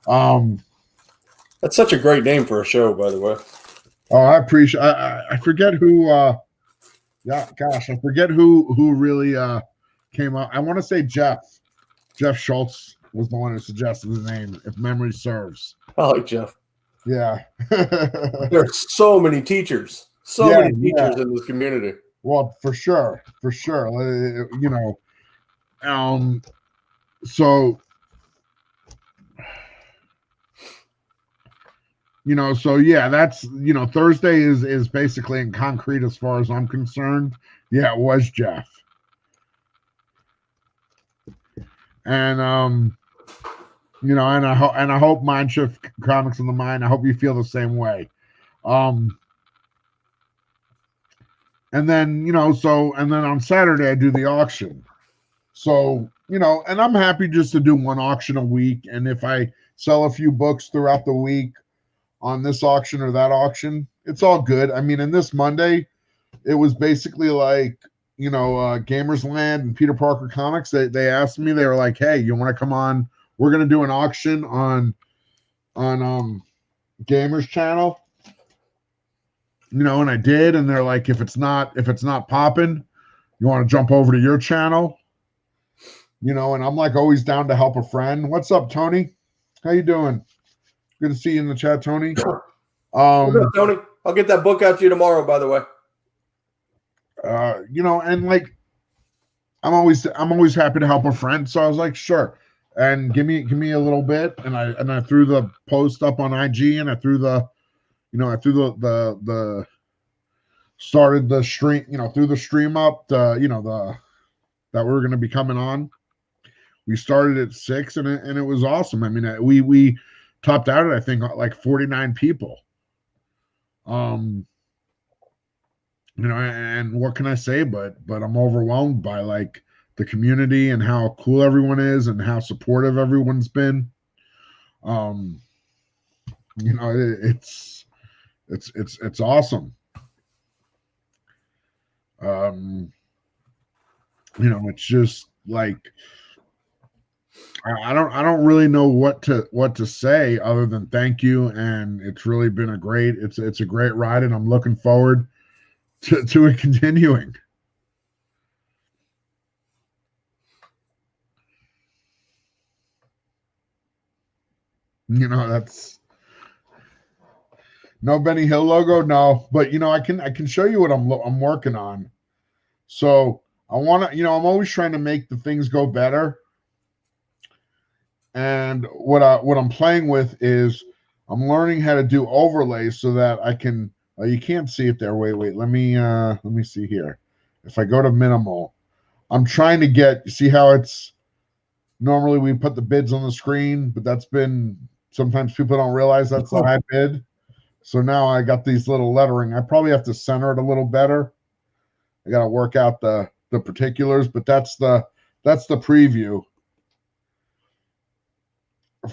That's such a great name for a show, by the way. Oh, I appreciate. I forget who. I forget who really came up. I want to say Jeff Schultz was the one who suggested the name, if memory serves. I like Jeff. Yeah. There's so many teachers. So many teachers in this community. Well, for sure. So that's Thursday is basically in concrete as far as I'm concerned. Yeah, it was Jeff. And and I hope Mindshift Comics in the Mind, I hope you feel the same way. And then on Saturday I do the auction. So, and I'm happy just to do one auction a week. And if I sell a few books throughout the week on this auction or that auction, it's all good. I mean, in this Monday, it was basically like, Gamers Land and Peter Parker Comics. They asked me, they were like, hey, you want to come on? We're going to do an auction on Gamers channel. And I did. And they're like, if it's not popping, you want to jump over to your channel? And I'm like always down to help a friend. What's up, Tony? How you doing? Good to see you in the chat, Tony. What's up, Tony? I'll get that book out to you tomorrow, by the way. And like I'm always happy to help a friend. So I was like, sure. And give me a little bit. And I threw the post up on IG, and I threw the started the stream, threw the stream up, that we were going to be coming on. We started at 6 and it was awesome. I mean, we topped out at, I think, like 49 people. And what can I say, but I'm overwhelmed by like the community and how cool everyone is and how supportive everyone's been. It's awesome. It's just like I don't really know what to say other than thank you, and it's really been a great ride, and I'm looking forward to it continuing. That's no Benny Hill logo, no, but I can show you what I'm working on. So I want to, I'm always trying to make the things go better. And what I'm playing with is I'm learning how to do overlays so that I can. You can't see it there. Wait. Let me see here. If I go to minimal, I'm trying to see how it's. Normally we put the bids on the screen, but sometimes people don't realize that's the high bid. So now I got these little lettering. I probably have to center it a little better. I got to work out the particulars, but that's the preview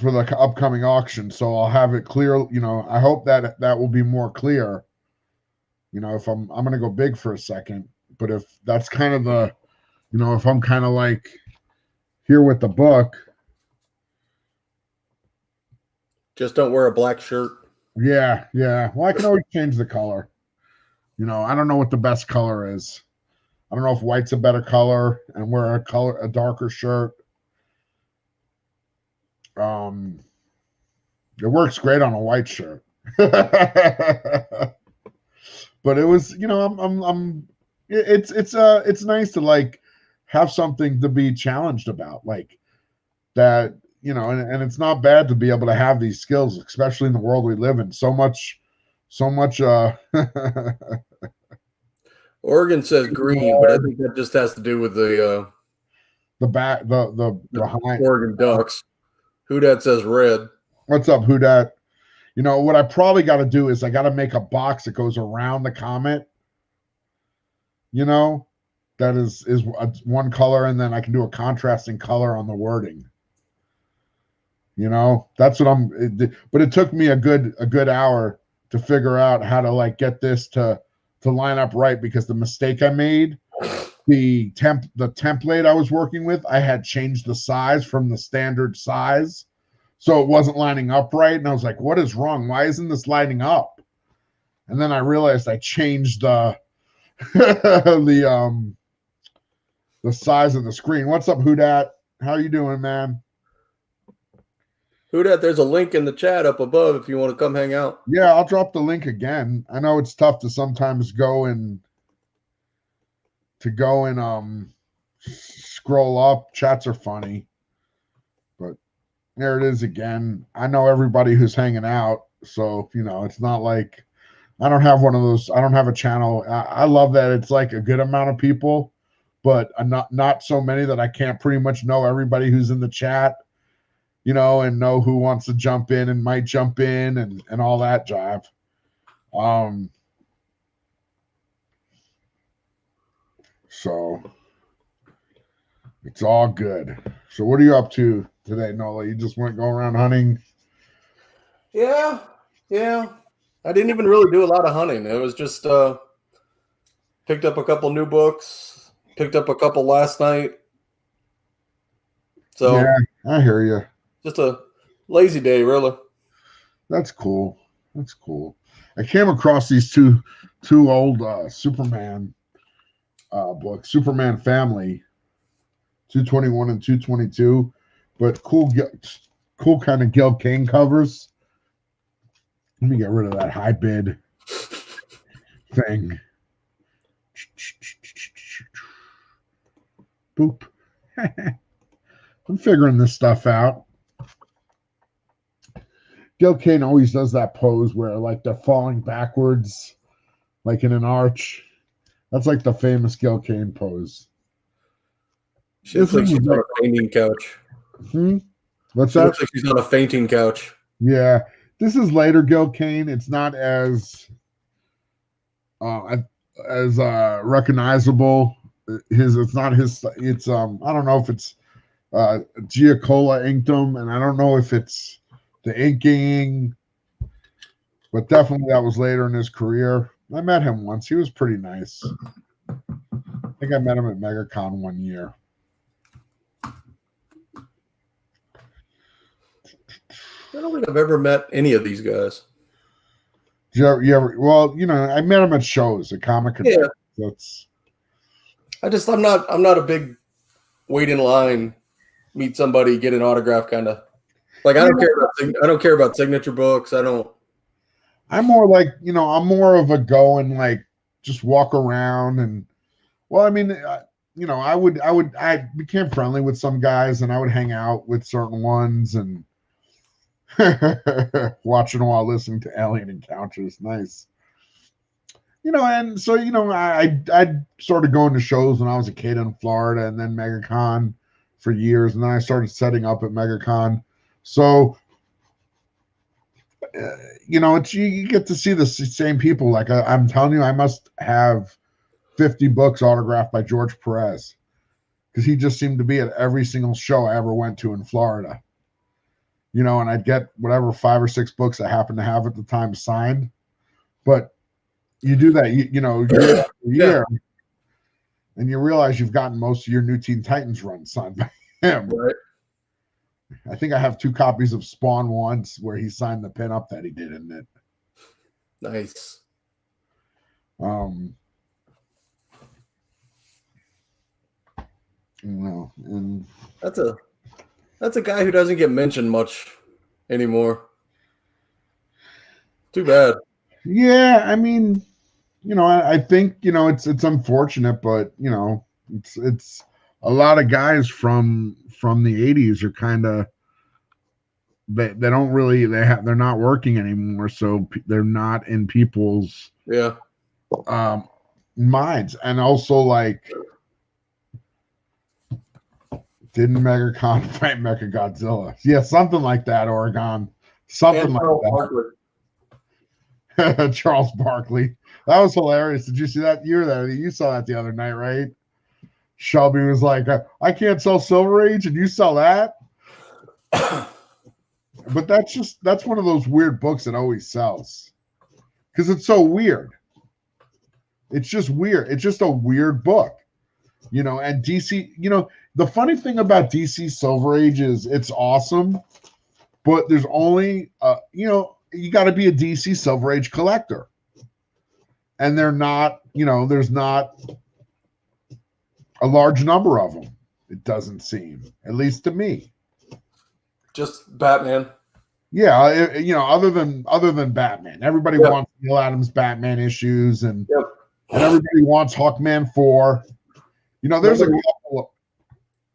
for the upcoming auction. So I'll have it clear. I hope that will be more clear. If I'm going to go big for a second, but if that's kind of the, if I'm kind of like here with the book. Just don't wear a black shirt. Yeah. Well, I can always change the color. I don't know what the best color is. I don't know if white's a better color and wear a darker shirt. It works great on a white shirt. But it was, it's nice to like have something to be challenged about, like that, and it's not bad to be able to have these skills, especially in the world we live in. So much Oregon says green, but I think that just has to do with the behind Oregon Ducks. Whodat says red. What's up, Whodat? What I probably got to do is I got to make a box that goes around the comment. That is one color, and then I can do a contrasting color on the wording. That's what but it took me a good hour to figure out how to like get this to line up right, because the mistake I made, the template I was working with, I had changed the size from the standard size, so it wasn't lining up right, and I was like, what is wrong? Why isn't this lining up? And then I realized I changed the the size of the screen. What's up, Hoodat? How you doing, man? Hoodat, there's a link in the chat up above if you want to come hang out. Yeah, I'll drop the link again. I know it's tough to sometimes go and scroll up. Chats are funny. But there it is again. I know everybody who's hanging out, so it's not like I don't have one of those. I don't have a channel. I love that it's like a good amount of people, but not so many that I can't pretty much know everybody who's in the chat, and know who wants to jump in and might jump in and all that jive. So it's all good. So what are you up to today, Nola? You just went go around hunting? Yeah. I didn't even really do a lot of hunting. It was just picked up a couple new books, picked up a couple last night. So yeah, I hear you. Just a lazy day, really. That's cool. I came across these two old Superman books, Superman Family, 221 and 222, but cool kind of Gil Kane covers. Let me get rid of that high bid thing. Boop. I'm figuring this stuff out. Gil Kane always does that pose where like they're falling backwards, like in an arch. That's like the famous Gil Kane pose. She looks like she's on a fainting couch. What's that? Looks like she's on a fainting couch. Yeah. This is later Gil Kane. It's not as recognizable. It's not his. It's I don't know if it's Giacola inked them, and I don't know if it's the inking, but definitely that was later in his career. I met him once. He was pretty nice. I think I met him at MegaCon one year. I don't think I've ever met any of these guys. You ever, well, I met him at shows, at comic conventions. Yeah. I'm not a big wait in line, meet somebody, get an autograph kind of. Like I don't care about signature books. I'm more like, I'm more of a go and like just walk around and I became friendly with some guys and I would hang out with certain ones and watching while listening to Alien Encounters. Nice. And so, I started going to shows when I was a kid in Florida and then MegaCon for years. And then I started setting up at MegaCon. So, you get to see the same people. Like I'm telling you, I must have 50 books autographed by George Perez because he just seemed to be at every single show I ever went to in Florida. And I'd get whatever 5 or 6 books I happened to have at the time signed. But you do that, year after year, and you realize you've gotten most of your New Teen Titans run signed by him. Right. I think I have 2 copies of Spawn once where he signed the pinup that he did in it. Nice. And that's a guy who doesn't get mentioned much anymore. Too bad. Yeah, I mean, I think it's unfortunate, but it's a lot of guys from the 80s are kind of they don't really they're not working anymore, so they're not in people's minds. And also, like, didn't MegaCon fight Mechagodzilla? Yeah, something like that. Oregon, something like that. Charles Barkley. That was hilarious. Did you see that? You saw that the other night, right? Shelby was like, I can't sell Silver Age and you sell that. But that's one of those weird books that always sells because it's so weird. It's just weird. It's just a weird book, and DC, the funny thing about DC Silver Age is it's awesome, but there's only, you got to be a DC Silver Age collector. And they're not, there's not a large number of them. It doesn't seem, at least to me. Just Batman. Yeah, other than Batman, everybody wants Neil Adams Batman issues, and everybody wants Hawkman 4. There's a couple,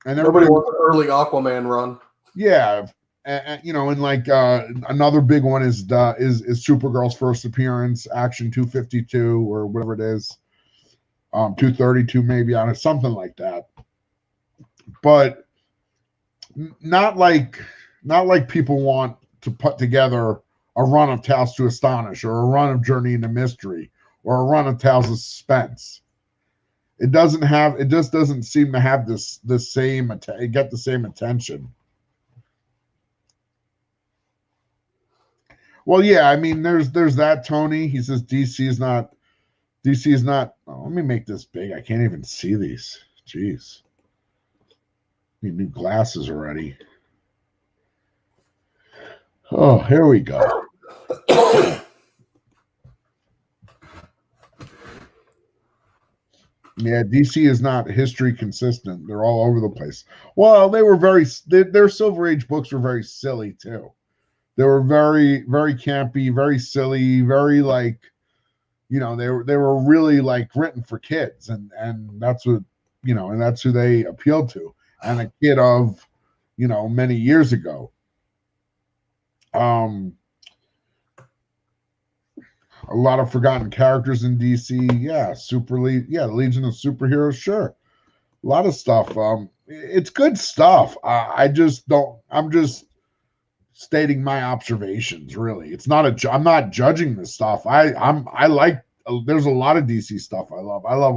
and nobody wants an early Aquaman run. Yeah, and like another big one is Supergirl's first appearance, Action 252 or whatever it is, 232 maybe on it, something like that. But not like people want to put together a run of Tales to Astonish or a run of Journey into Mystery or a run of Tales of Suspense. It just doesn't seem to have get the same attention. Well, yeah, I mean, there's that, Tony. He says DC is not. Oh, let me make this big. I can't even see these. Jeez. Need new glasses already. Oh, here we go. Yeah, DC is not history consistent. They're all over the place. Well, their Silver Age books were very silly too. They were very, very campy, very silly, very like, they were really like written for kids, and that's what, and that's who they appealed to. And a kid of, many years ago. A lot of forgotten characters in DC. Yeah, Legion of Superheroes. Sure, a lot of stuff. It's good stuff. I'm just stating my observations. Really, it's not I'm not judging this stuff. I like. There's a lot of DC stuff I love. I love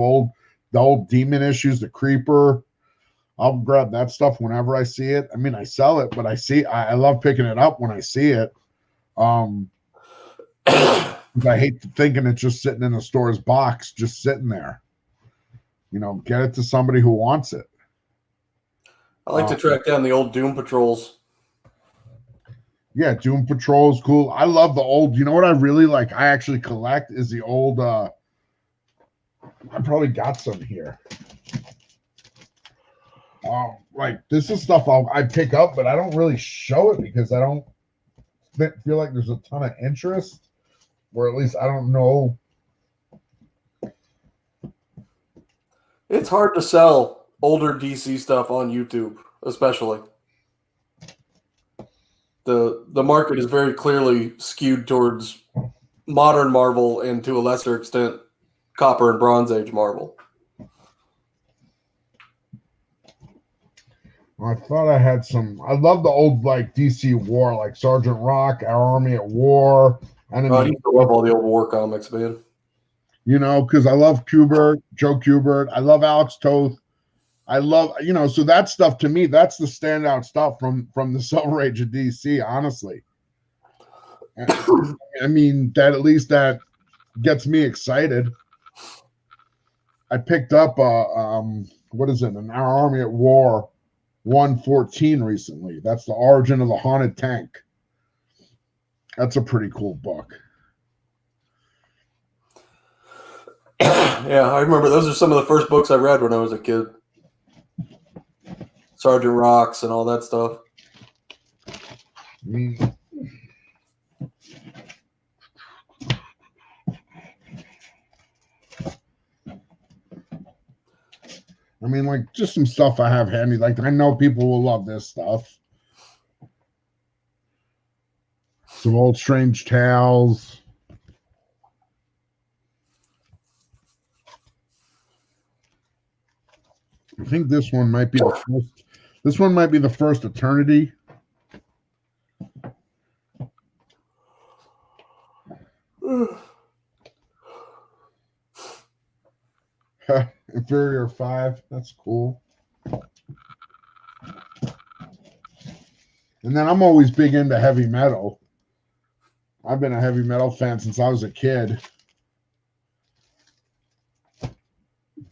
the old Demon issues, the Creeper. I'll grab that stuff whenever I see it. I mean, I sell it, but I love picking it up when I see it. I hate thinking it's just sitting in the store's box, just sitting there. Get it to somebody who wants it. I like to track down the old Doom Patrols. Yeah, Doom Patrol is cool. I love the old. You know what I really like? I actually collect is the old. I probably got some here. Like this is stuff I pick up, but I don't really show it because I don't feel like there's a ton of interest, or at least I don't know. It's hard to sell older DC stuff on YouTube, especially. The market is very clearly skewed towards modern Marvel and to a lesser extent Copper and Bronze Age Marvel. I thought I had some. I love the old like DC War, like Sergeant Rock, Our Army at War. I used to love all the old War comics, man. Because I love Kubert, Joe Kubert. I love Alex Toth. I love, so that stuff to me, that's the standout stuff from the Silver Age of DC, honestly. I mean, at least that gets me excited. I picked up what is it? An Our Army at War 114 recently. That's the origin of the Haunted Tank. That's a pretty cool book. Yeah, I remember those are some of the first books I read when I was a kid. Sergeant Rocks and all that stuff. I mean, like, just some stuff I have handy. Like, I know people will love this stuff. Some old Strange Tales. I think this one might be the first. This one might be the first Eternity. Inferior 5. That's cool. And then I'm always big into heavy metal. I've been a heavy metal fan since I was a kid.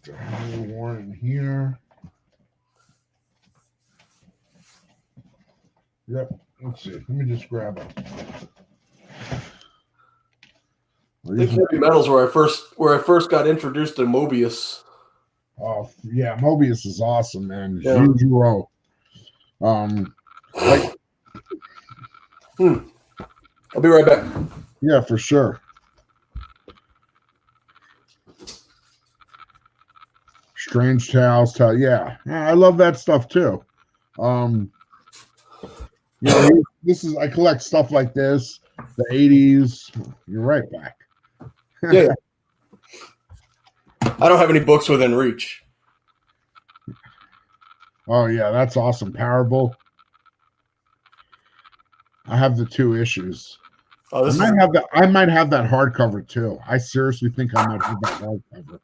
Warning here. Yep. Let's see. Let me just grab it. I think heavy metal's where I first got introduced to Mobius. Oh yeah, Mobius is awesome, man. Yeah. Yujiro. Like, I'll be right back. yeah, for sure. Strange Tales, yeah, I love that stuff too. This is I collect stuff like this, the '80s. You're right back. Yeah. I don't have any books within reach. Oh yeah, that's awesome. Parable. I have the 2 issues. Oh, I might have that hardcover too. I seriously think I might have that hardcover.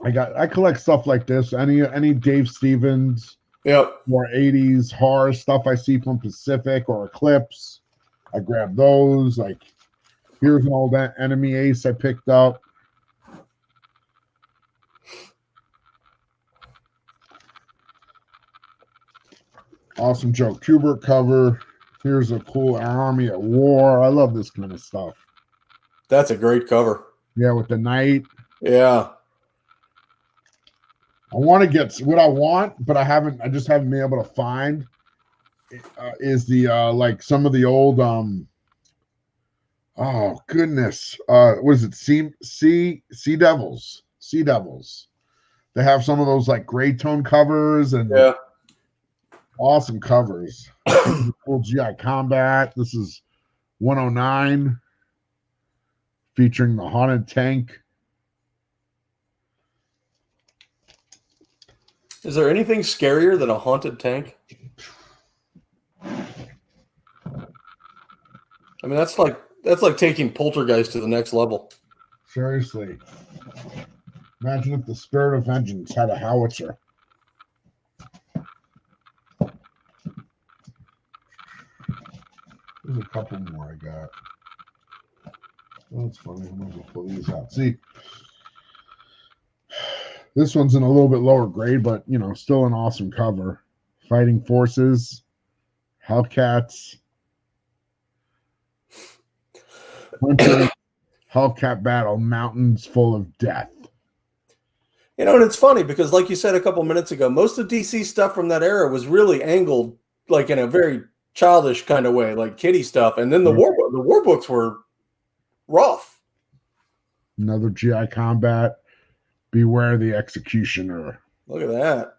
I collect stuff like this. Any Dave Stevens, Yep. more '80s horror stuff I see from Pacific or Eclipse. I grab those. Like, here's an old Enemy Ace I picked up. Awesome Joe Kubert cover. Here's a cool Army at War. I love this kind of stuff. That's a great cover. Yeah, with the knight. Yeah. I want to get what I want, but I just haven't been able to find. Is the like some of the old oh goodness, what is it? Sea Devils. Sea Devils. They have some of those like gray tone covers and awesome covers. Cool GI Combat. This is 109, featuring the Haunted Tank. Is there anything scarier than a haunted tank? I mean, that's like taking Poltergeist to the next level. Seriously. Imagine if the Spirit of Vengeance had a howitzer. There's a couple more I got. Oh, that's funny. I'm going to pull these out. See, this one's in a little bit lower grade, but, still an awesome cover. Fighting Forces, Hellcats, Hunter, Hellcat Battle, Mountains Full of Death. And it's funny because, like you said a couple minutes ago, most of DC stuff from that era was really angled like in a very childish kind of way, like kiddie stuff. And then the war books were rough. Another GI Combat, Beware the Executioner. Look at that.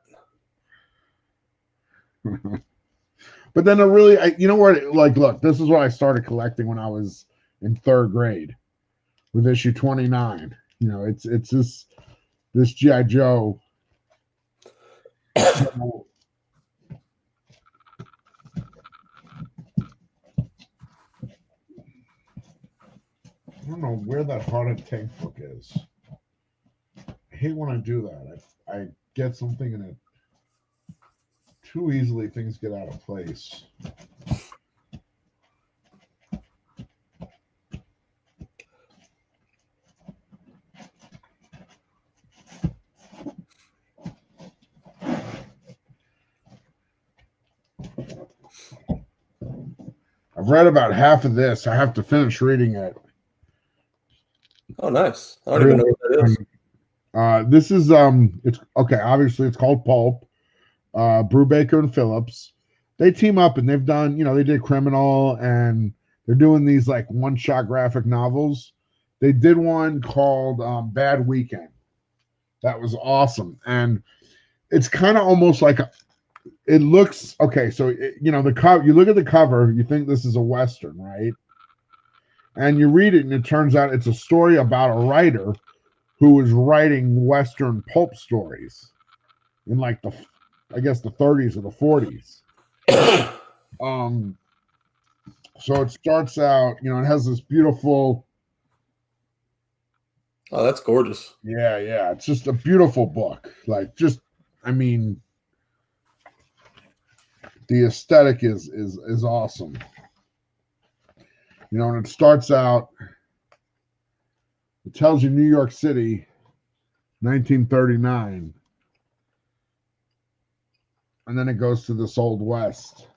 But then look, this is what I started collecting when I was in 3rd grade with issue 29. It's this G.I. Joe. I don't know where that Haunted Tank book is. I hate when I do that. I get something and it too easily things get out of place. I've read about half of this. I have to finish reading it. Oh, nice. I don't even know what that is. This is it's okay, obviously it's called Pulp. Brubaker and Phillips. They team up and they've done, they did Criminal and they're doing these like one-shot graphic novels. They did one called Bad Weekend. That was awesome. And it's kind of almost like it looks okay. So, the cover, you look at the cover, you think this is a Western, right? And you read it and it turns out it's a story about a writer who was writing Western pulp stories in like the 30s or the 40s. So it starts out, it has this beautiful. Oh, that's gorgeous. Yeah. It's just a beautiful book. Like, the aesthetic is awesome. And it starts out, it tells you New York City, 1939. And then it goes to this Old West.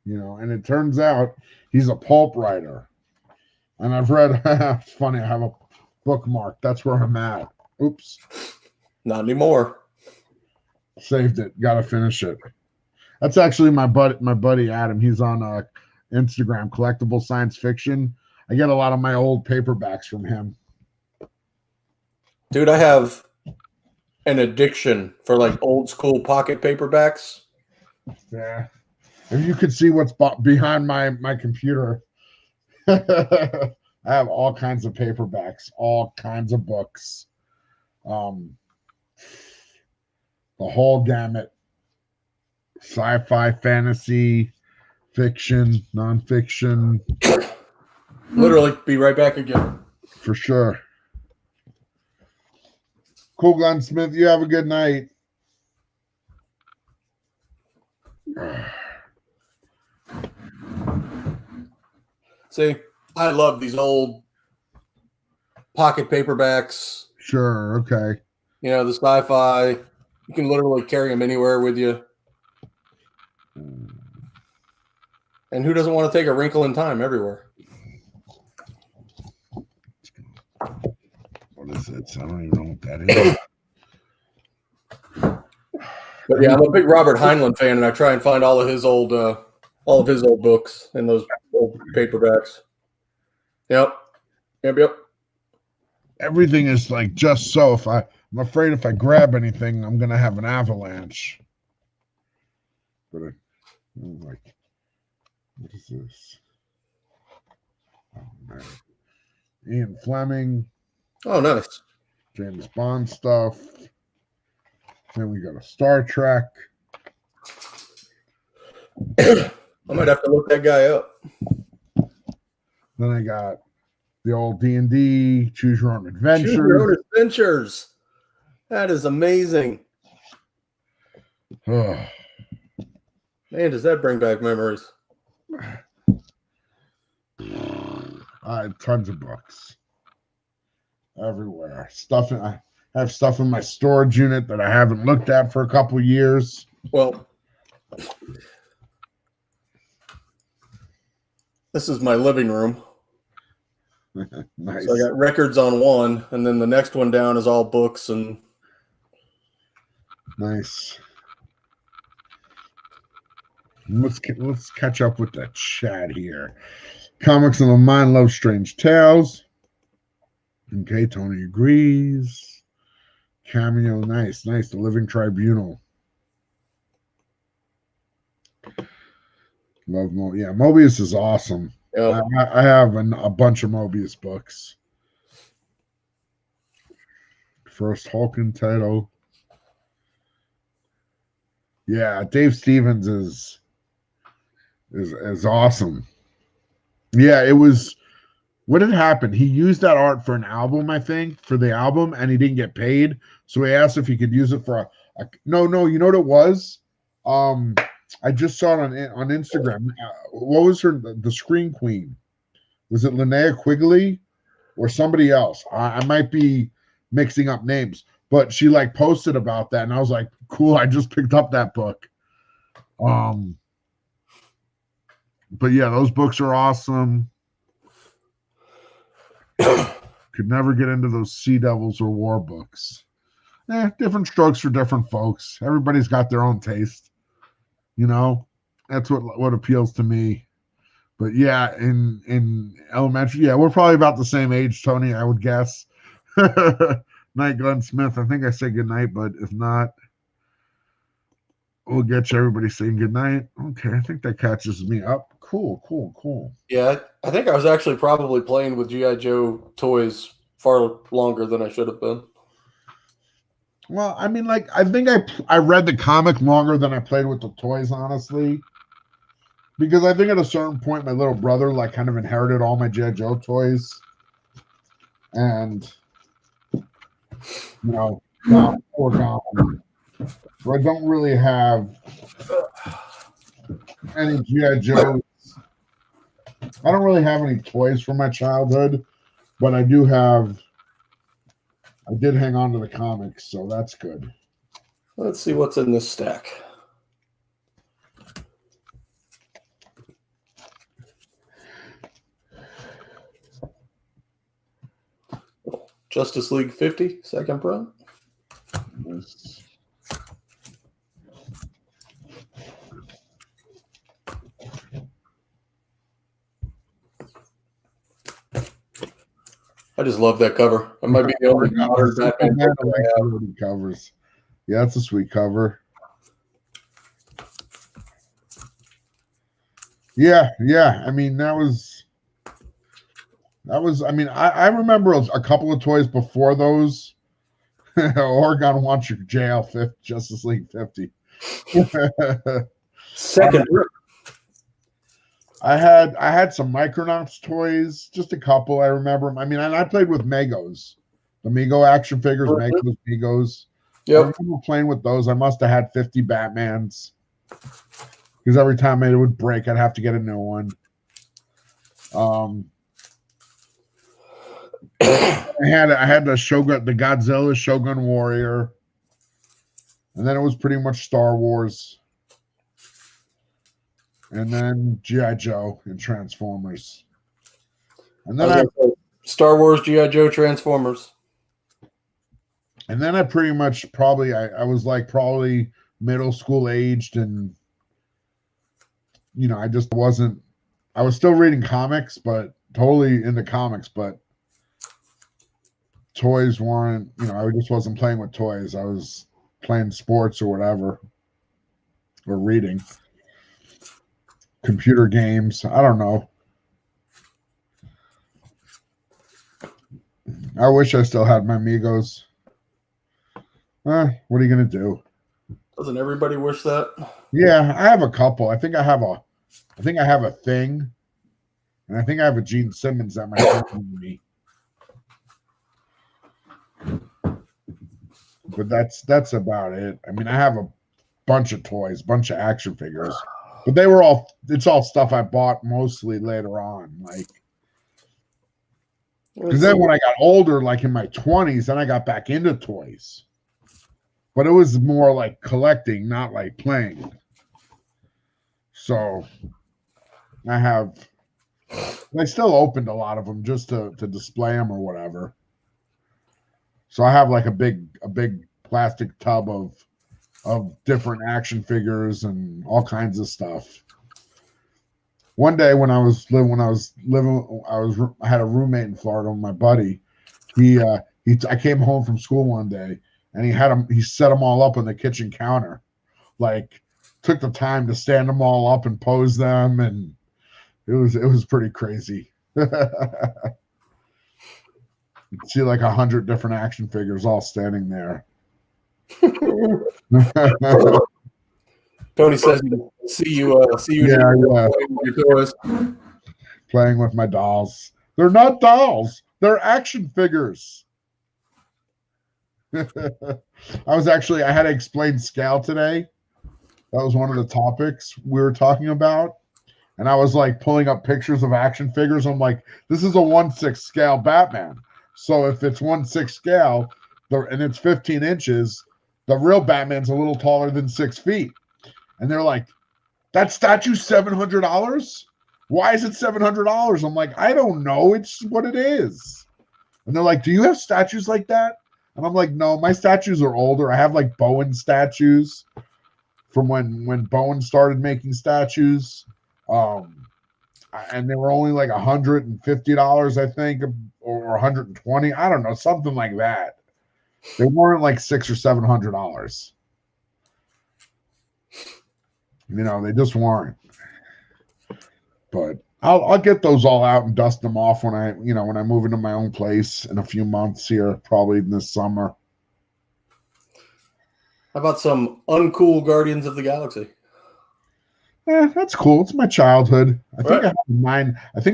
And it turns out he's a pulp writer. And I've read, it's funny, I have a bookmark. That's where I'm at. Oops. Not anymore. Saved it. Got to finish it. That's actually my buddy Adam. He's on Instagram, Collectible Science Fiction. I get a lot of my old paperbacks from him. Dude, I have an addiction for like old school pocket paperbacks. Yeah. If you could see what's behind my computer, I have all kinds of paperbacks, all kinds of books. The whole gamut. Sci-fi, fantasy, fiction, nonfiction. Literally, be right back again. For sure. Cool, Gunsmith. You have a good night. See, I love these old pocket paperbacks. Sure. Okay. You know, the sci-fi. You can literally carry them anywhere with you. And who doesn't want to take a wrinkle in time everywhere? What is it? I don't even know what that is. But yeah, I'm a big Robert Heinlein fan, and I try and find all of his old books in those old paperbacks. Yep. Everything is like just so. I'm afraid if I grab anything, I'm gonna have an avalanche. But like, what is this? Oh man, Ian Fleming. Oh, nice. James Bond stuff. Then we got a Star Trek. I might have to look that guy up. Then I got the old D&D, Choose Your Own Adventures. Choose Your Own Adventures. That is amazing. Man, does that bring back memories? I have tons of books everywhere. I have stuff in my storage unit that I haven't looked at for a couple years. Well, this is my living room. Nice. So I got records on one, and then the next one down is all books and. Nice. Let's catch up with the chat here. Comics on the Mind love strange tales. Okay, Tony agrees. Cameo, nice. The Living Tribunal. Love Mobius is awesome. Yep. I have a bunch of Mobius books. First Hulking title. Yeah, Dave Stevens is awesome. Yeah, it was. What had happened? He used that art for an album, I think, for the album, and he didn't get paid. So he asked if he could use it for no. You know what it was? I just saw it on Instagram. What was the Screen Queen? Was it Linnea Quigley or somebody else? I might be mixing up names, but she like posted about that, and I was like, cool. I just picked up that book. But yeah, those books are awesome. Could never get into those Sea Devils or War books. Different strokes for different folks. Everybody's got their own taste. You know, that's what appeals to me. But yeah, in elementary, yeah, we're probably about the same age, Tony, I would guess. Night Gunsmith. I think I said good night, but if not, we'll get you everybody saying good night. Okay, I think that catches me up. Cool. Yeah, I think I was actually probably playing with G.I. Joe toys far longer than I should have been. Well, I mean, like, I think I read the comic longer than I played with the toys, honestly. Because I think at a certain point, my little brother, like, kind of inherited all my G.I. Joe toys. And, you know, now we're gone. So I don't really have any G.I. Joe. I don't really have any toys from my childhood, but I did hang on to the comics, so that's good. Let's see what's in this stack. Justice League 50, second print. Nice. I just love that cover. It might be the only modern Batman book that I have. Covers. Yeah, that's a sweet cover. Yeah. I mean, that was. I mean, I remember a couple of toys before those. Oregon wants your JL 50, Justice League 50. Second print. I had some Micronauts toys, just a couple. I remember. I mean, and I played with Megos, the Mego action figures, Megos. Yep. I remember playing with those. I must have had 50 Batmans because every time it would break, I'd have to get a new one. I had the Shogun, the Godzilla Shogun Warrior, and then it was pretty much Star Wars. And then G.I. Joe and Transformers. And then Star Wars, G.I. Joe, Transformers. And then I pretty much I was like probably middle school aged, and I just wasn't, I was still reading comics, but totally into comics, but toys weren't, I just wasn't playing with toys. I was playing sports or whatever, or reading. Computer games. I don't know. I wish I still had my Migos. What are you going to do? Doesn't everybody wish that? Yeah, I have a couple. I think I have a thing. And I think I have a Gene Simmons that might be me. But that's about it. I mean, I have a bunch of toys, bunch of action figures. But it's all stuff I bought mostly later on. Like, because then when I got older, like in my 20s, then I got back into toys. But it was more like collecting, not like playing. So I still opened a lot of them just to display them or whatever. So I have like a big plastic tub of different action figures and all kinds of stuff. One day when I had a roommate in Florida with my buddy. I came home from school one day and he set them all up on the kitchen counter. Like, took the time to stand them all up and pose them, and it was pretty crazy. You'd see like 100 different action figures all standing there. Tony says, "See you." Yeah. Playing with my dolls. They're not dolls. They're action figures. I had to explain scale today. That was one of the topics we were talking about. And I was like pulling up pictures of action figures. I'm like, this is a 1/6 scale Batman. So if it's 1/6 scale and it's 15 inches, the real Batman's a little taller than 6 feet. And they're like, that statue's $700? Why is it $700? I'm like, I don't know. It's what it is. And they're like, do you have statues like that? And I'm like, no, my statues are older. I have like Bowen statues from when Bowen started making statues. And they were only like $150, I think, or $120. I don't know, something like that. They weren't like $600 or $700. They just weren't. But I'll get those all out and dust them off when I move into my own place in a few months here, probably this summer. How about some uncool Guardians of the Galaxy? That's cool. It's my childhood. I think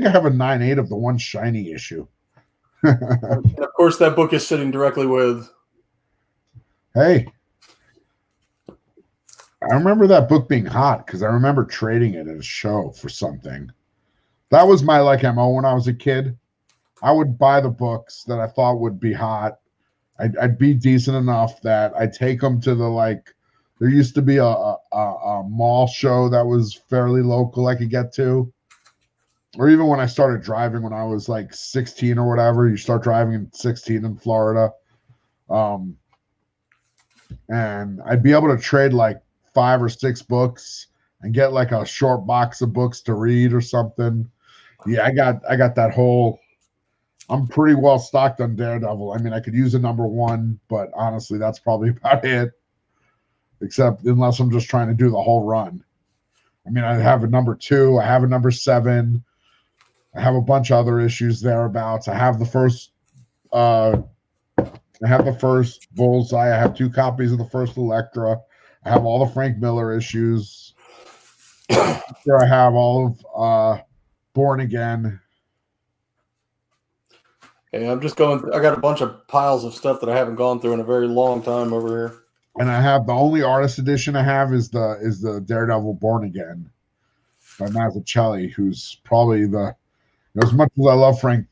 I have a 9/8 of the one shiny issue. And of course, that book is sitting directly with. Hey, I remember that book being hot because I remember trading it at a show for something. That was my MO when I was a kid. I would buy the books that I thought would be hot. I'd be decent enough that I'd take them to the there used to be a mall show that was fairly local I could get to. or even when I started driving when I was like 16 or whatever. You start driving at 16 in Florida. And I'd be able to trade like 5 or 6 books and get like a short box of books to read or something. Yeah, I got that whole. I'm pretty well stocked on Daredevil. I mean, I could use a number 1, but honestly, that's probably about it. Except unless I'm just trying to do the whole run. I mean, I have a number 2, I have a number 7, I have a bunch of other issues thereabouts. I have the first Bullseye. I have 2 copies of the first Elektra. I have all the Frank Miller issues. Here I have all of Born Again. Yeah, I'm just going through, I got a bunch of piles of stuff that I haven't gone through in a very long time over here. And I have the only artist edition I have is the Daredevil Born Again by Mazzucchelli, who's probably as much as I love Frank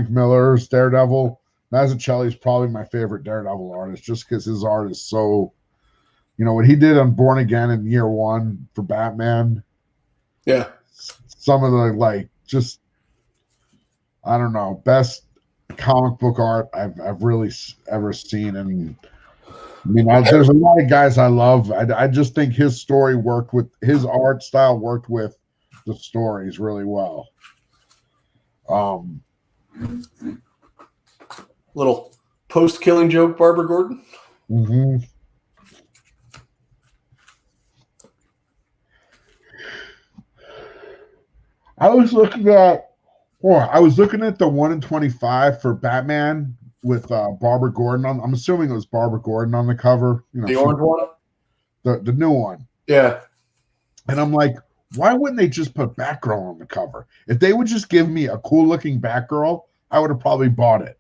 Miller's Daredevil, Mazzucchelli is probably my favorite Daredevil artist, just because his art is so, what he did on Born Again in year 1 for Batman. Yeah, some of the just I don't know, best comic book art I've really ever seen. And I mean, there's a lot of guys I love. I just think his art style worked with the stories really well. Little post-killing joke, Barbara Gordon. Mm-hmm. I was looking at the 1 in 25 for Batman with Barbara Gordon on. I'm assuming it was Barbara Gordon on the cover. The orange one? The new one. Yeah. And I'm like, why wouldn't they just put Batgirl on the cover? If they would just give me a cool looking Batgirl, I would have probably bought it.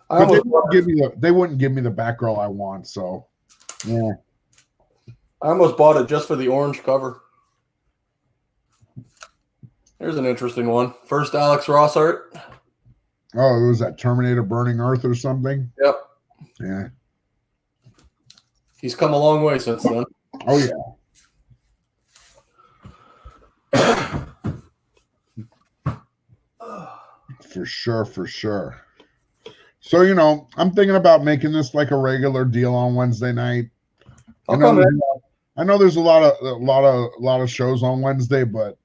But they wouldn't give me the Batgirl I want, so yeah. I almost bought it just for the orange cover. There's an interesting one. First Alex Ross art. Oh, it was that Terminator Burning Earth or something? Yep. Yeah. He's come a long way since then. Oh, yeah. For sure. So, I'm thinking about making this like a regular deal on Wednesday night. I know there's a lot of shows on Wednesday, but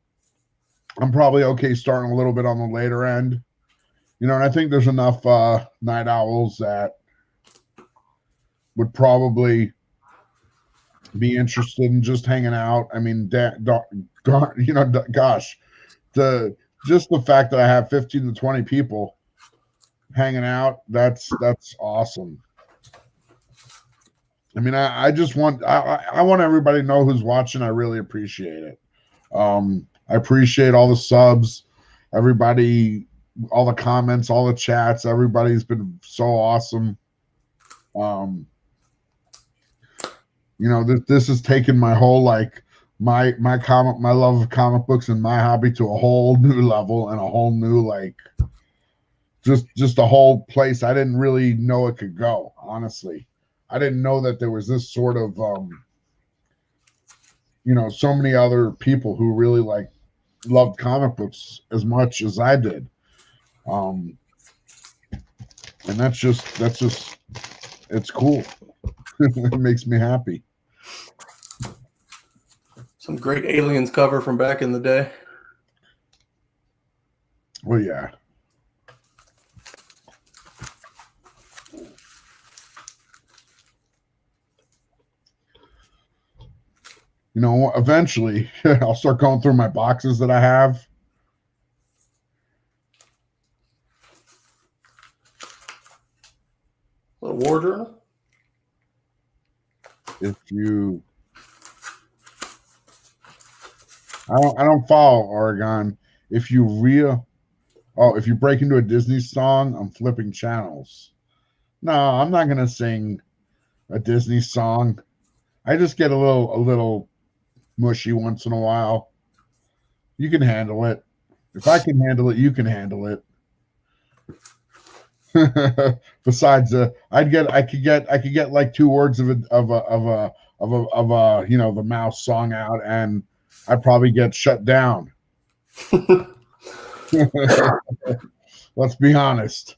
I'm probably okay starting a little bit on the later end. And I think there's enough night owls that would probably be interested in just hanging out. I mean, gosh, just the fact that I have 15 to 20 people hanging out, that's awesome. I mean, I just want I want everybody to know who's watching. I really appreciate it. I appreciate all the subs, everybody, all the comments, all the chats. Everybody's been so awesome. This has taken my whole my love of comic books and my hobby to a whole new level and a whole new just a whole place I didn't really know it could go. Honestly, I didn't know that there was this sort of so many other people who really loved comic books as much as I did. And that's just it's cool. It makes me happy. Some great Aliens cover from back in the day. Well, yeah. Eventually I'll start going through my boxes that I have. A war journal? I don't follow Oregon. If you break into a Disney song, I'm flipping channels. No, I'm not gonna sing a Disney song. I just get a little mushy once in a while. You can handle it. If I can handle it, you can handle it. Besides, I could get like 2 words of the Mouse song out, and I'd probably get shut down. Let's be honest.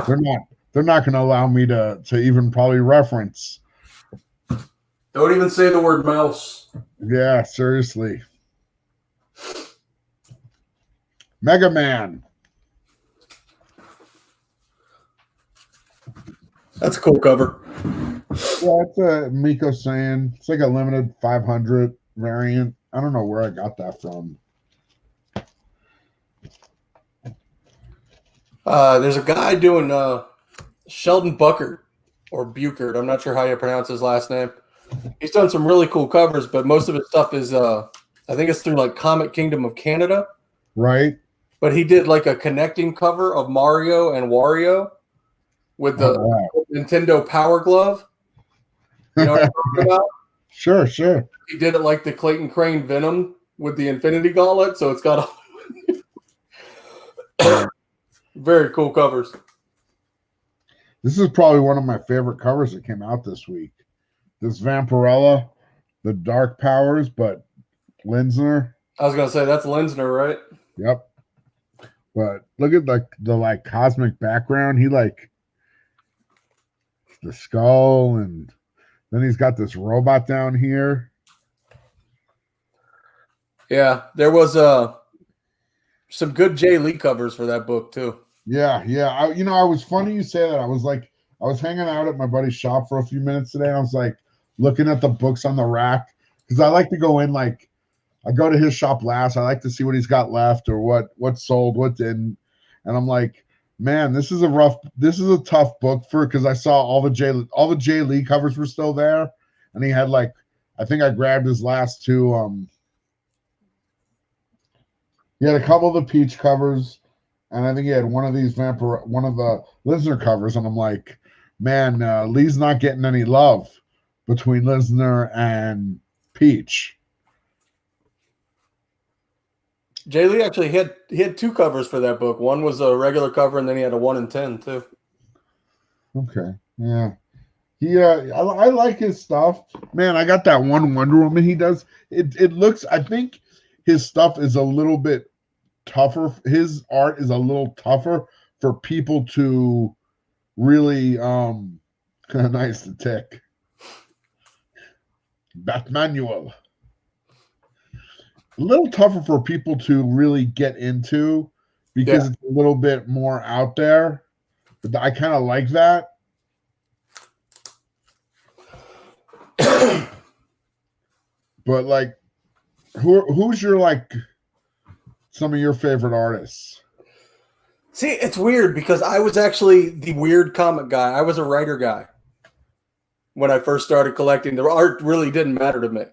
They're not going to allow me to even probably reference. Don't even say the word mouse. Yeah, seriously. Mega Man. That's a cool cover. Yeah, it's a Miko saying it's like a limited 500 variant. I don't know where I got that from. There's a guy doing Sheldon Buckert or Buchert. I'm not sure how you pronounce his last name. He's done some really cool covers, but most of his stuff is I think it's through like Comic Kingdom of Canada. Right. But he did like a connecting cover of Mario and Wario with the Nintendo Power Glove. You know what I'm talking about? Sure. He did it like the Clayton Crane Venom with the Infinity Gauntlet, so it's got very cool covers. This is probably one of my favorite covers that came out this week. This Vampirella, the Dark Powers, but Linsner. I was gonna say that's Linsner, right? Yep. But look at the cosmic background. He like the skull, and then he's got this robot down here. Yeah, there was some good Jay Lee covers for that book too. Yeah. I was funny you say that. I was hanging out at my buddy's shop for a few minutes today, and I was like looking at the books on the rack because I like to go in like I go to his shop last. I like to see what he's got left or what sold, what didn't. And I'm like, man, this is a tough book because I saw all the Jay Lee covers were still there, and he had like I think I grabbed his last two. He had a couple of the Peach covers, and I think he had one of the Linsner covers, and I'm like, man, Lee's not getting any love between Linsner and Peach. Jay Lee actually he had two covers for that book. One was a regular cover, and then he had a 1 in 10 too. Okay, yeah, I like his stuff, man. I got that one Wonder Woman he does. It looks. I think his stuff is a little bit tougher. His art is a little tougher for people to really nice to tick. Batmanual. A little tougher for people to really get into because it's a little bit more out there. But I kind of like that. But like, who's your like some of your favorite artists? See, it's weird because I was actually the weird comic guy. I was a writer guy when I first started collecting. The art really didn't matter to me.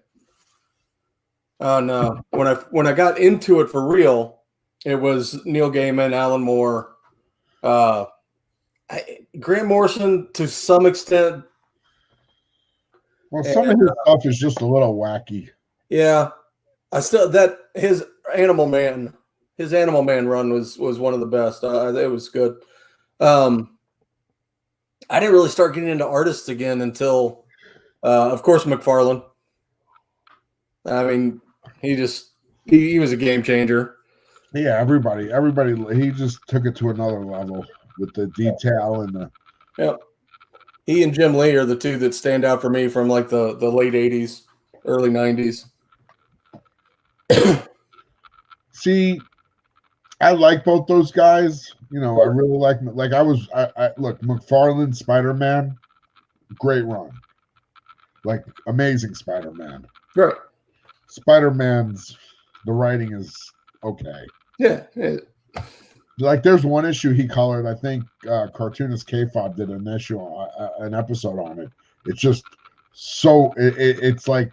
No, when I got into it for real, it was Neil Gaiman, Alan Moore, Grant Morrison to some extent. Well, some of his stuff is just a little wacky. Yeah, his Animal Man run was one of the best. It was good. I didn't really start getting into artists again until, of course, McFarlane. I mean, he was a game changer. Yeah, everybody, he just took it to another level with the detail and the. Yeah, he and Jim Lee are the two that stand out for me from like the late '80s, early '90s. See, I like both those guys. You know, I really like I look, McFarlane Spider-Man, great run. Like amazing Spider-Man. Right. Spider-Man's the writing is okay. Yeah. Like there's one issue he colored. I think cartoonist K-Fob did an episode on it. It's just so it's like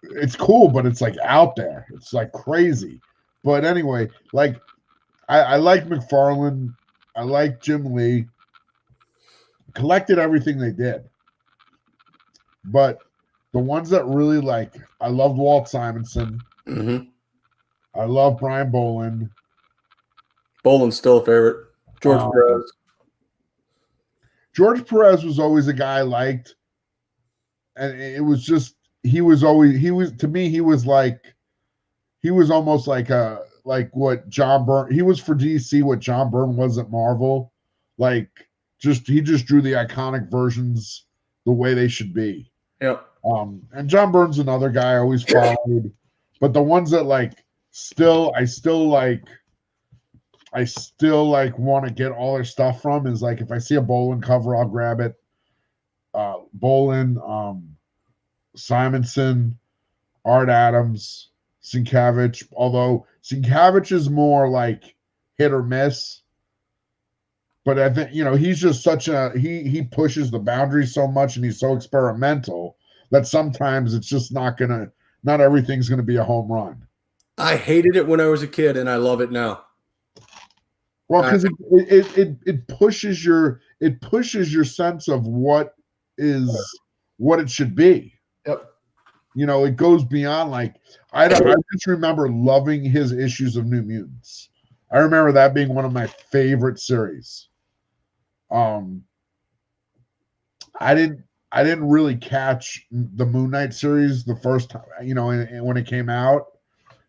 it's cool, but it's like out there. It's like crazy. But anyway, like I like McFarlane. I like Jim Lee. Collected everything they did. But the ones that really like, I loved Walt Simonson. Mm-hmm. I love Brian Boland. Boland's still a favorite. George Perez. George Perez was always a guy I liked. And it was just, he was like he was almost like what John Byrne. He was for DC what John Byrne was at Marvel. Like he just drew the iconic versions the way they should be. Yep. And John Byrne's another guy I always followed, but the ones that I still want to get all their stuff from is like if I see a Bolin cover, I'll grab it. Bolin, Simonson, Art Adams, Sienkiewicz, although Sienkiewicz is more like hit or miss. But I think, he's just he pushes the boundaries so much and he's so experimental that sometimes it's just not everything's gonna be a home run. I hated it when I was a kid and I love it now. Well, because it pushes your sense of what it should be. Yep. It goes beyond I just remember loving his issues of New Mutants. I remember that being one of my favorite series. I didn't really catch the Moon Knight series the first time, when it came out.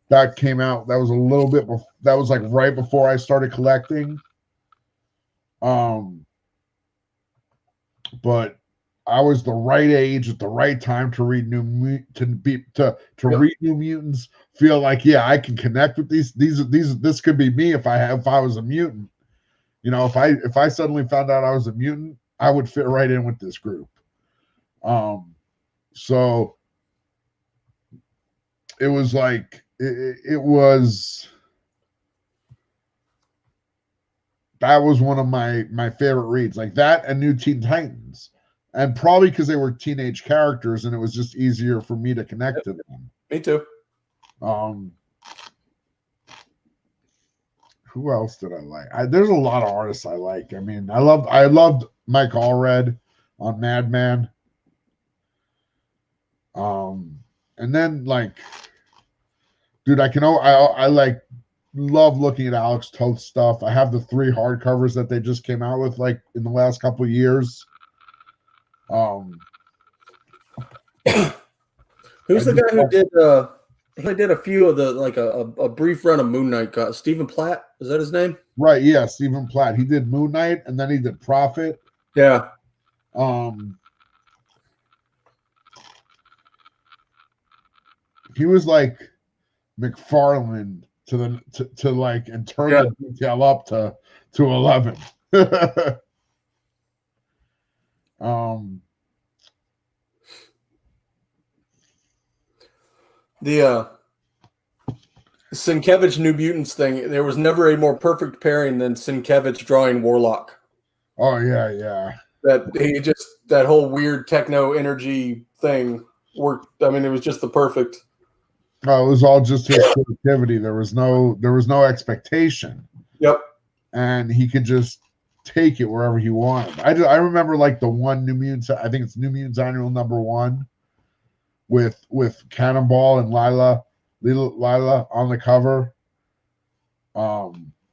That was a little bit that was like right before I started collecting. But I was the right age at the right time to read read New Mutants. Feel like I can connect with these. This could be me if I was a mutant. If I suddenly found out I was a mutant, I would fit right in with this group. So it was like that was one of my favorite reads, like that and New Teen Titans. And probably because they were teenage characters and it was just easier for me to connect to them. Me too. Who else did I like? There's a lot of artists I like. I mean, I loved Mike Allred on Madman. And then dude, I love looking at Alex Toth stuff. I have the 3 hardcovers that they just came out with in the last couple of years. Who's the guy who did I did a few of the a brief run of Moon Knight? Stephen Platt, is that his name? Right, yeah, Stephen Platt. He did Moon Knight and then he did Prophet. Yeah. He was like McFarlane and turn the detail up to 11. The Sienkiewicz New Mutants thing, there was never a more perfect pairing than Sienkiewicz drawing Warlock. Oh yeah. That whole weird techno energy thing worked. I mean, it was just the perfect. Oh, it was all just his creativity. There was no expectation. Yep. And he could just take it wherever he wanted. I remember the one New Mutants. I think it's New Mutants Annual #1 with Cannonball and Lila on the cover.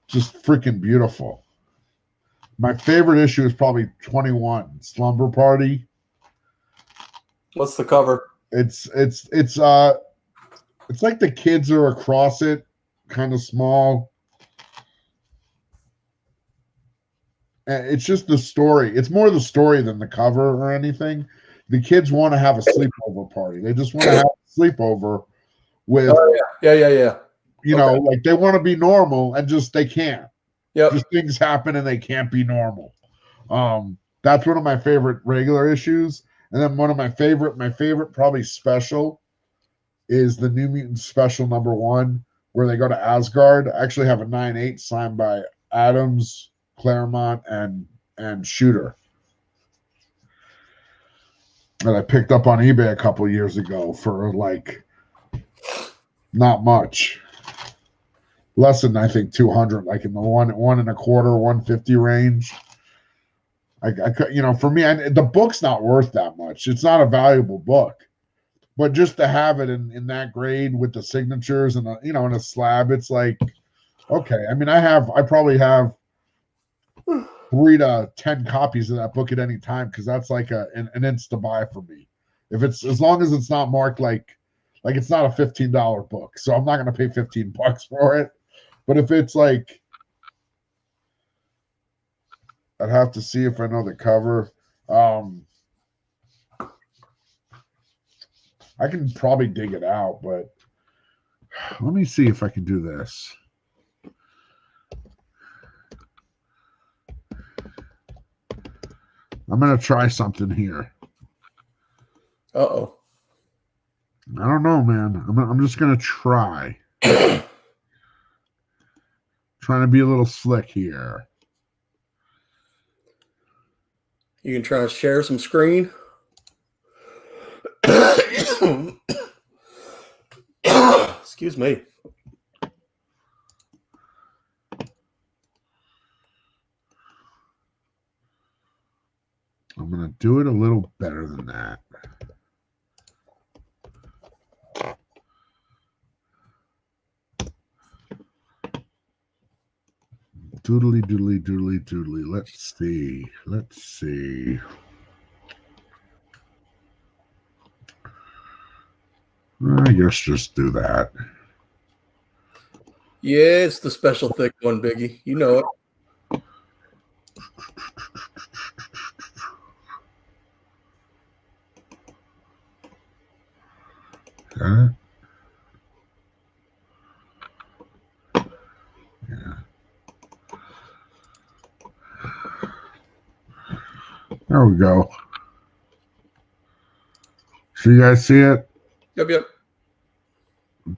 Just freaking beautiful. My favorite issue is probably 21, Slumber Party. What's the cover? It's like the kids are across it, kind of small. And it's just the story. It's more the story than the cover or anything. The kids want to have a sleepover party. They just want to have a sleepover with. Oh, yeah. They want to be normal and just they can't. Yep. Just things happen and they can't be normal. That's one of my favorite regular issues. And then one of my favorite probably special is the New Mutants special #1 where they go to Asgard. I actually have a 9/8 signed by Adams, Claremont, and Shooter that I picked up on eBay a couple of years ago for not much, less than I think 200, in the 1 1.25, 150 range. For me, the book's not worth that much. It's not a valuable book, but just to have it in that grade with the signatures and in a slab, it's like, okay. I mean, I probably have 3 to 10 copies of that book at any time because that's like an insta buy for me. If it's as long as it's not marked like Like it's not a $15 book, so I'm not going to pay $15 for it. But if it's like, I'd have to see if I know the cover. I can probably dig it out, but let me see if I can do this. I'm going to try something here. Uh-oh. I don't know, man. I'm just going to try. Trying to be a little slick here. You can try to share some screen. Excuse me. I'm going to do it a little better than that. Doodly, doodly, doodly, doodly. Let's see. Let's see. I guess just do that. Yeah, it's the special thick one, Biggie. You know it. Got it? Yeah. There we go. So you guys see it? Yep.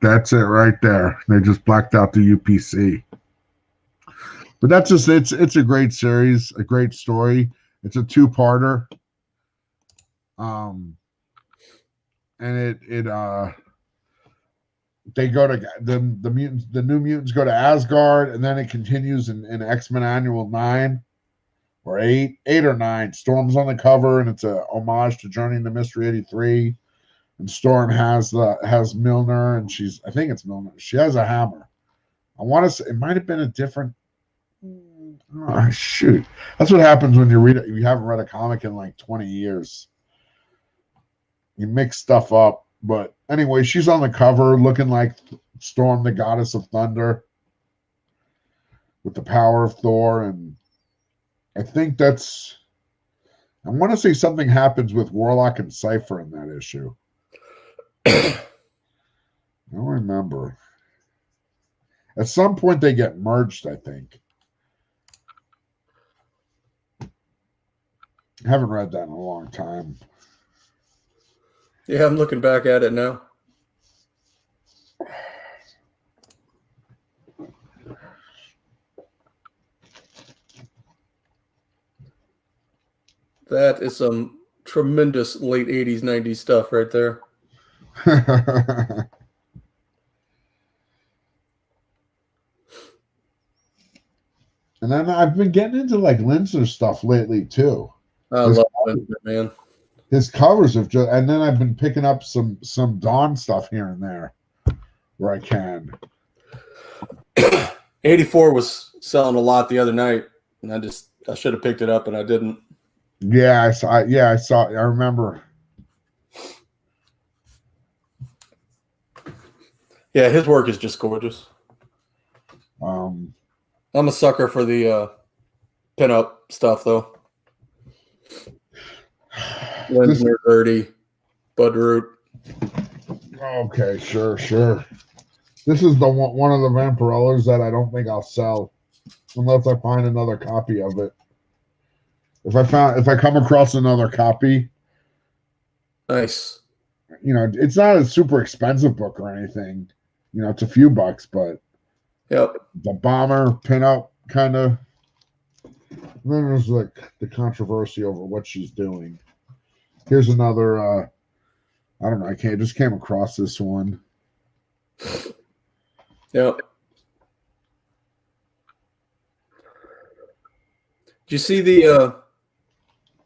That's it right there. They just blacked out the UPC. But that's just it's a great series, a great story. It's a two-parter. And they go to the mutants, the new mutants go to Asgard, and then it continues in X-Men Annual 9 or 8 or 9. Storm's on the cover, and it's a homage to Journey into Mystery 83. And Storm has Milner, and I think it's Milner. She has a hammer. I want to say it might have been a different. Oh, shoot, that's what happens when you haven't read a comic in like 20 years. You mix stuff up, but anyway, she's on the cover looking like Storm, the goddess of thunder, with the power of Thor, and I think I want to say something happens with Warlock and Cypher in that issue. I don't remember. At some point, they get merged, I think. I haven't read that in a long time. Yeah, I'm looking back at it now. That is some tremendous late 80s, 90s stuff right there. And then I've been getting into like Linzer stuff lately too. I love Linzer, man. His covers have just, and then I've been picking up some Dawn stuff here and there where I can. 84 was selling a lot the other night, and I should have picked it up, and I didn't. Yeah, I saw. Yeah, I saw. I remember. Yeah, his work is just gorgeous. I'm a sucker for the pinup stuff, though. Linsner, Dirty, Bud Root. Okay, sure. This is one of the Vampirellas that I don't think I'll sell unless I find another copy of it. If I come across another copy, nice. You know, it's not a super expensive book or anything. You know, it's a few bucks, but yep. The bomber pinup kind of. Then there's like the controversy over what she's doing. Here's another. I don't know. I just came across this one. Yep. Did you see the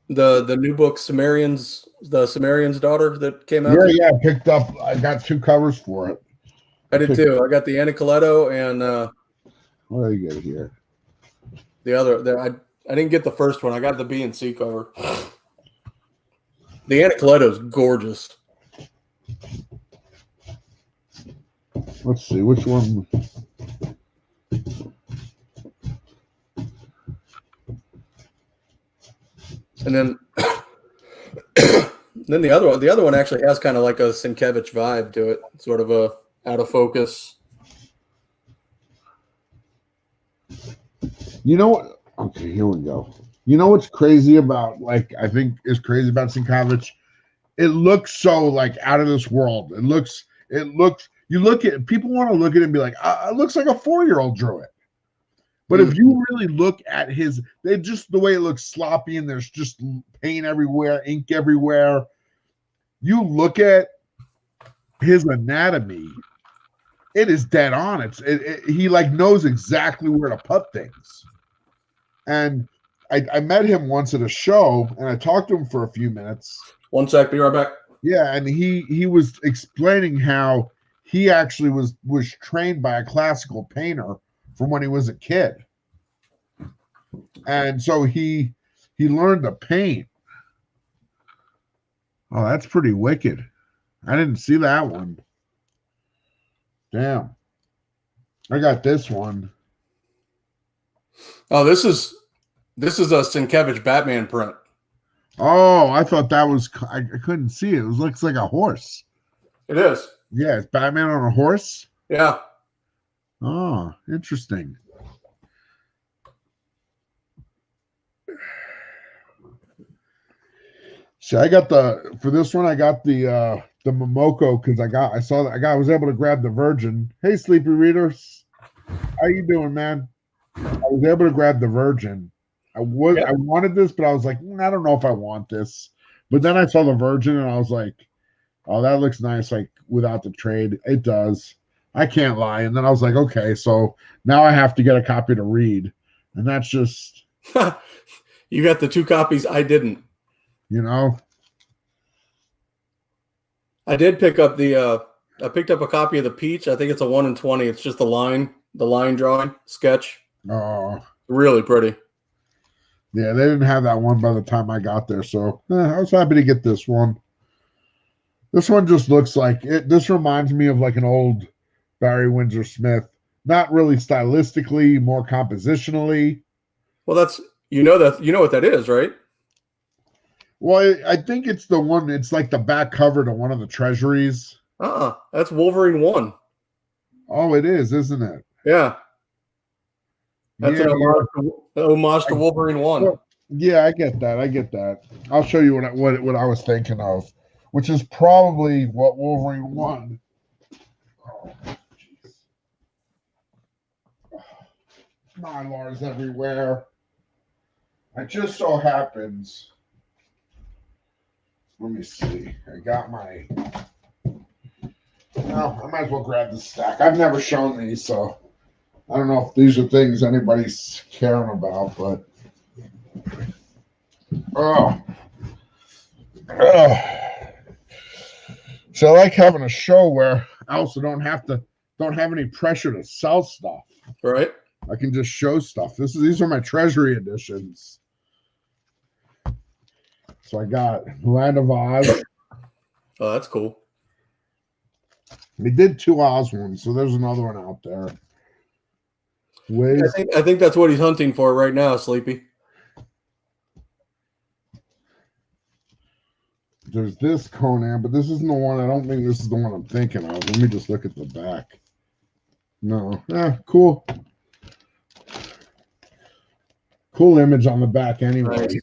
new book the Sumerian's Daughter that came out? Yeah, I picked up. I got 2 covers for it. I did too. I got the Anacoletto and what do you get here? The other. I didn't get the first one. I got the B and C cover. The Anacoletto is gorgeous. Let's see which one. And then then the other one actually has kind of like a Sienkiewicz vibe to it, sort of a out of focus. You know what? Okay, here we go. You know what's crazy about, like, I think is crazy about Sienkiewicz? It looks so like out of this world. It looks. You look at people want to look at it and be like, it looks like a 4-year-old drew it. But if you really look at they just the way it looks sloppy and there's just paint everywhere, ink everywhere. You look at his anatomy, it is dead on. He like knows exactly where to put things. And I met him once at a show and I talked to him for a few minutes. One sec, be right back. Yeah, and he was explaining how he actually was trained by a classical painter from when he was a kid. And so he learned to paint. Oh, that's pretty wicked. I didn't see that one. Damn. I got this one. Oh, this is a Sienkiewicz Batman print. Oh, I thought that was I couldn't see it. It looks like a horse. It is. Yeah, it's Batman on a horse. Yeah. Oh, interesting. So I got for this one, I got the Momoko because I saw that I was able to grab the Virgin. Hey, Sleepy Readers, how you doing, man? I was able to grab the Virgin. I wanted this, but I was like, I don't know if I want this. But then I saw the Virgin and I was like, oh, that looks nice. Like without the trade, it does. I can't lie. And then I was like, okay, so now I have to get a copy to read, and that's just. You got the 2 copies. I didn't. You know, I did pick up I picked up a copy of the Peach. I think it's a 1 in 20. It's just the line drawing sketch. Oh, really pretty. Yeah, they didn't have that one by the time I got there, so I was happy to get this one. This one just looks like it. This reminds me of like an old Barry Windsor Smith. Not really stylistically, more compositionally. Well, that's you know what that is, right? Well, I think it's the one. It's like the back cover to one of the treasuries. That's Wolverine 1. Oh, it is, isn't it? Yeah. That's an homage to Wolverine 1. Well, yeah, I get that. I'll show you what I was thinking of, which is probably what Wolverine 1. Oh, jeez. Mylars everywhere. It just so happens. Let me see. I got my. Well, I might as well grab the stack. I've never shown these, so I don't know if these are things anybody's caring about, but so I like having a show where I also don't have any pressure to sell stuff. Right. I can just show stuff. These are my treasury editions. So I got Land of Oz. Oh, that's cool. We did 2 Oz ones, so there's another one out there. I think that's what he's hunting for right now, Sleepy. There's this Conan, but this isn't the one. I don't think this is the one I'm thinking of. Let me just look at the back. No. Cool. Cool image on the back anyway. Nice.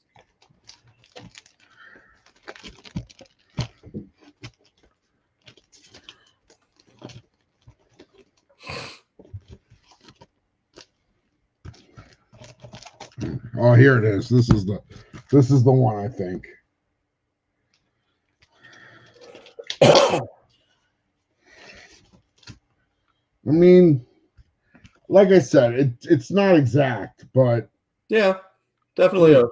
Oh, here it is. This is the one, I think. I mean, like I said, it's not exact, but yeah, definitely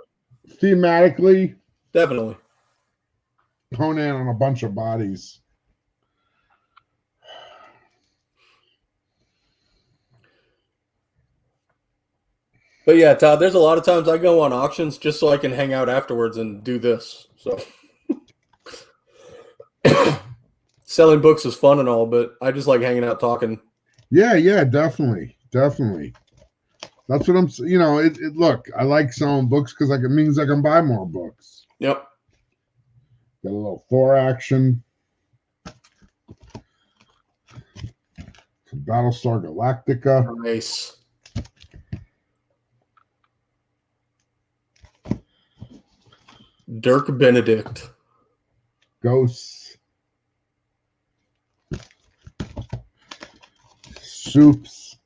thematically, definitely Conan on a bunch of bodies. But yeah, Todd, there's a lot of times I go on auctions just so I can hang out afterwards and do this. So selling books is fun and all, but I just like hanging out talking. Yeah, definitely. That's what I'm. Look, I like selling books because it means I can buy more books. Yep. Got a little Thor action. Some Battlestar Galactica. Nice. Dirk Benedict. Ghosts. Soups.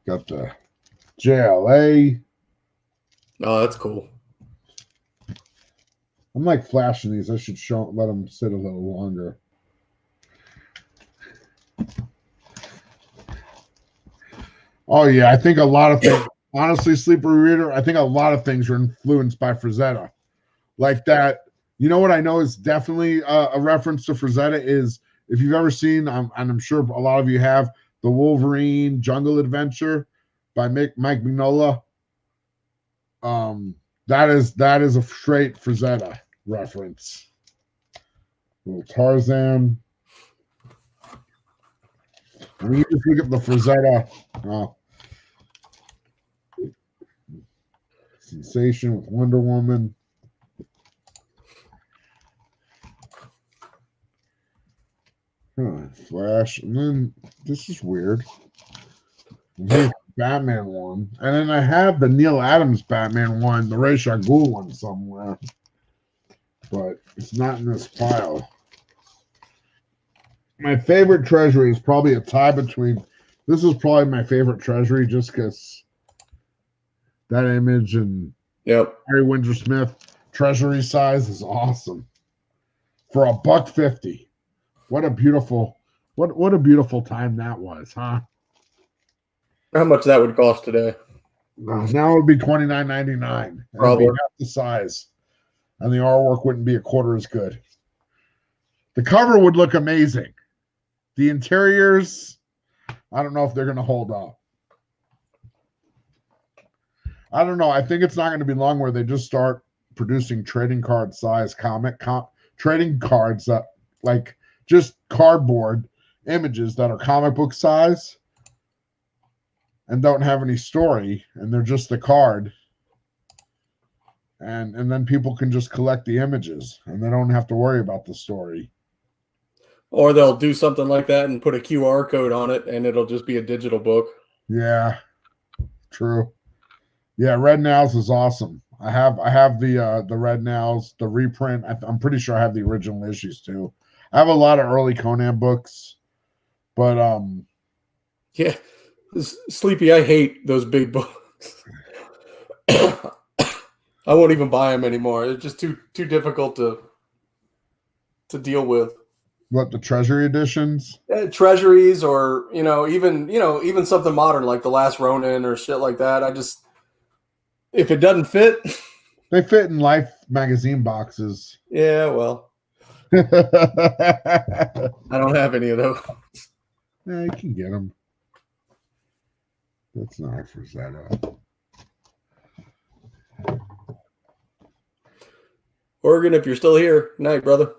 Got the JLA. Oh, that's cool. I'm like flashing these. I should let them sit a little longer. Oh yeah, I think a lot of things. Honestly, Sleeper Reader, I think a lot of things are influenced by Frazetta. Like that. You know what I know is definitely a reference to Frazetta is if you've ever seen, and I'm sure a lot of you have, the Wolverine Jungle Adventure by Mike Mignola. That is a straight Frazetta reference. Little Tarzan. When you just look at the Frazetta sensation with Wonder Woman. Flash, and then this is weird. Here's Batman one, and then I have the Neil Adams Batman one, the Ra's al Ghul one somewhere, but it's not in this file. My favorite treasury is probably a tie between. This is probably my favorite treasury, just because that image and Harry Windsor Smith treasury size is awesome for $1.50. What a beautiful time that was, huh? How much that would cost today? Now it would be $29.99. Probably half the size, and the artwork wouldn't be a quarter as good. The cover would look amazing. The interiors, I don't know if they're going to hold up. I don't know. I think it's not going to be long where they just start producing trading card size trading cards that like just cardboard images that are comic book size and don't have any story, and they're just the card. And then people can just collect the images and they don't have to worry about the story. Or they'll do something like that and put a QR code on it and it'll just be a digital book. Yeah. True. Yeah, Red Nails is awesome. I have the Red Nails, the reprint. I'm pretty sure I have the original issues too. I have a lot of early Conan books, but yeah, Sleepy, I hate those big books. I won't even buy them anymore. It's just too difficult to deal with. What, the Treasury editions? Treasuries, or even something modern like The Last Ronin or shit like that. If it doesn't fit, they fit in Life magazine boxes. Yeah, well, I don't have any of those. Yeah, you can get them. That's not for Zeta. Oregon, if you're still here, good night, brother.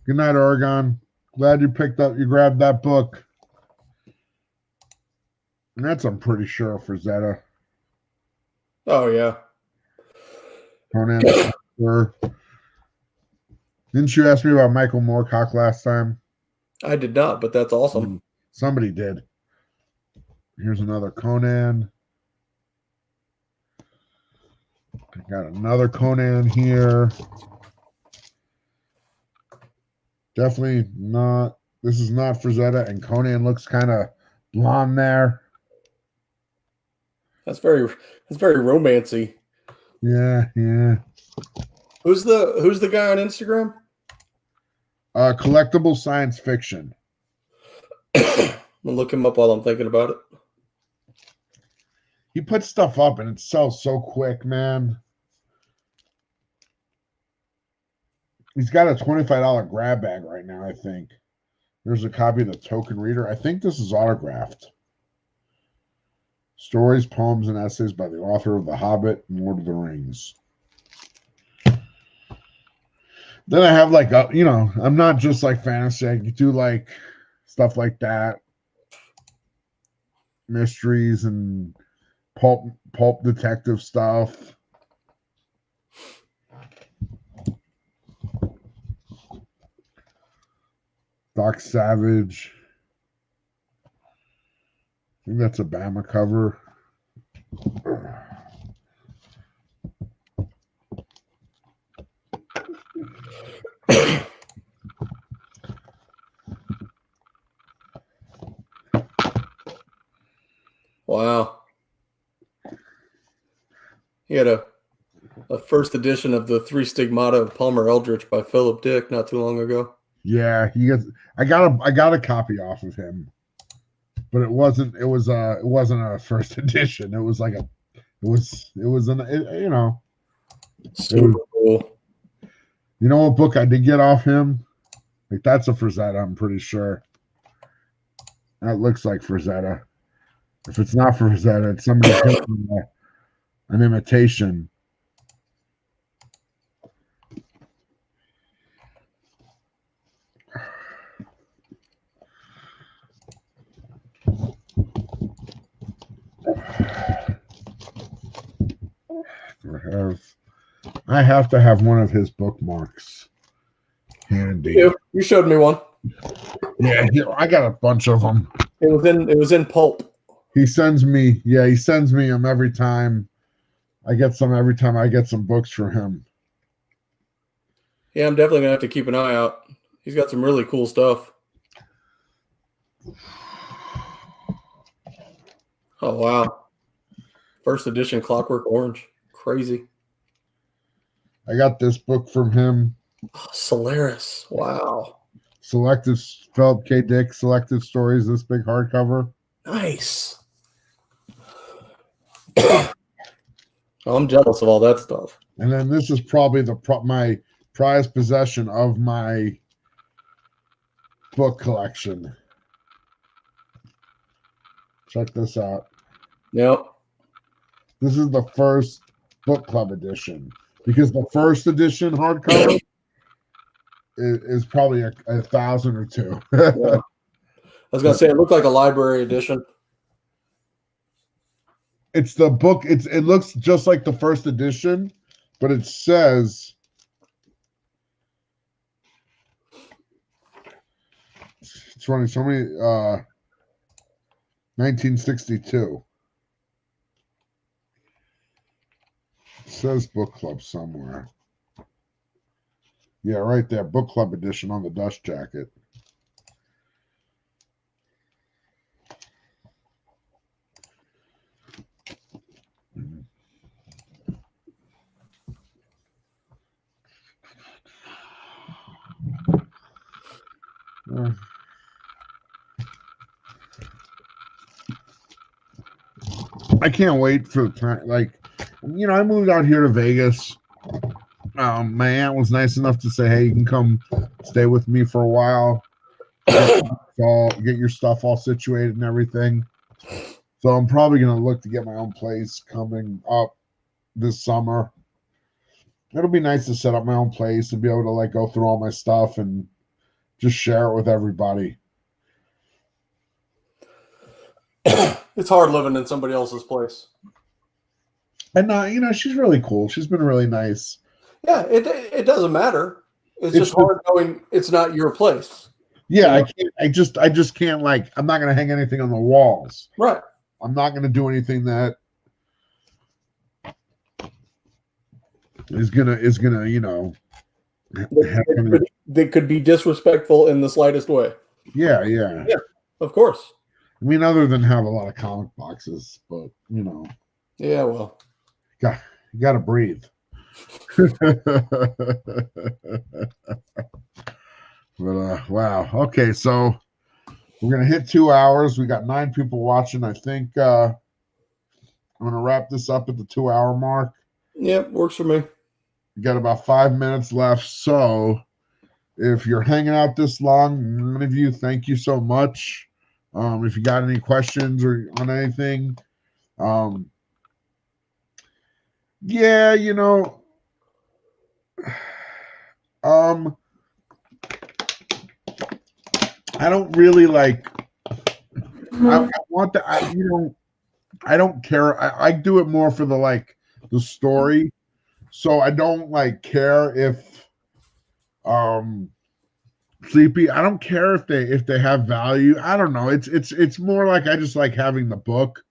Good night, Oregon. Glad you grabbed that book. And that's, I'm pretty sure, for Zeta. Oh, yeah. Conan. Didn't you ask me about Michael Moorcock last time? I did not, but that's awesome. Somebody did. Here's another Conan. I got another Conan here. Definitely not. This is not Frazetta, and Conan looks kind of blonde there. That's very romancy. Yeah. Who's the guy on Instagram? Collectible Science Fiction. I'm gonna look him up while I'm thinking about it. He puts stuff up and it sells so quick, man. He's got a $25 grab bag right now, I think. There's a copy of the Token Reader. I think this is autographed. Stories, poems, and essays by the author of The Hobbit and Lord of the Rings. Then I have like you know, I'm not just like fantasy. I do like stuff like that, mysteries and pulp detective stuff. Doc Savage. I think that's a Bama cover. Wow. He had a first edition of the Three Stigmata of Palmer Eldritch by Philip Dick not too long ago. Yeah, he gets. I got a copy off of him, but it wasn't. It wasn't a first edition. It was like a. It was an. You know. Super cool. You know what book I did get off him? Like that's a Frazetta, I'm pretty sure. That looks like Frazetta. If it's not Frazetta, it's somebody an imitation. I have to have one of his bookmarks handy. You showed me one. Yeah, I got a bunch of them. It was in pulp. He sends me them every time. I get some every time I get some books for him. Yeah, I'm definitely gonna have to keep an eye out. He's got some really cool stuff. Oh wow. First edition Clockwork Orange. Crazy. I got this book from him. Oh, Solaris. Wow. Selective Philip K. Dick Selective Stories, this big hardcover. Nice. I'm jealous of all that stuff. And then this is probably my prized possession of my book collection. Check this out. Yep. This is the first book club edition, because the first edition hardcover is probably a 1,000 or two. Yeah. I was gonna say it looked like a library edition. It's the book. It looks just like the first edition, but it says it's running so many 1962. It says book club somewhere. Yeah, right there, book club edition on the dust jacket. I can't wait for the time. Like, you know, I moved out here to Vegas. My aunt was nice enough to say, "Hey, you can come stay with me for a while. Get your stuff all situated and everything." So I'm probably gonna look to get my own place coming up this summer. It'll be nice to set up my own place and be able to like go through all my stuff and just share it with everybody. It's hard living in somebody else's place. And you know, she's really cool. She's been really nice. Yeah, it doesn't matter. It's just hard knowing it's not your place. Yeah, you know? I just can't, like, I'm not gonna hang anything on the walls. Right. I'm not gonna do anything that is gonna, you know, they could be disrespectful in the slightest way. Yeah, of course. I mean, other than have a lot of comic boxes, but you know. Yeah, well. You gotta breathe. But wow. Okay, so we're gonna hit 2 hours. We got 9 people watching. I think I'm gonna wrap this up at the 2 hour mark. Yep, works for me. We got about 5 minutes left. So if you're hanging out this long, none of you, thank you so much. If you got any questions or on anything, yeah, you know, I don't really like. I want the. I don't care. I do it more for the story. So I don't care if Sleepy. I don't care if they have value. I don't know. It's more like I just like having the book,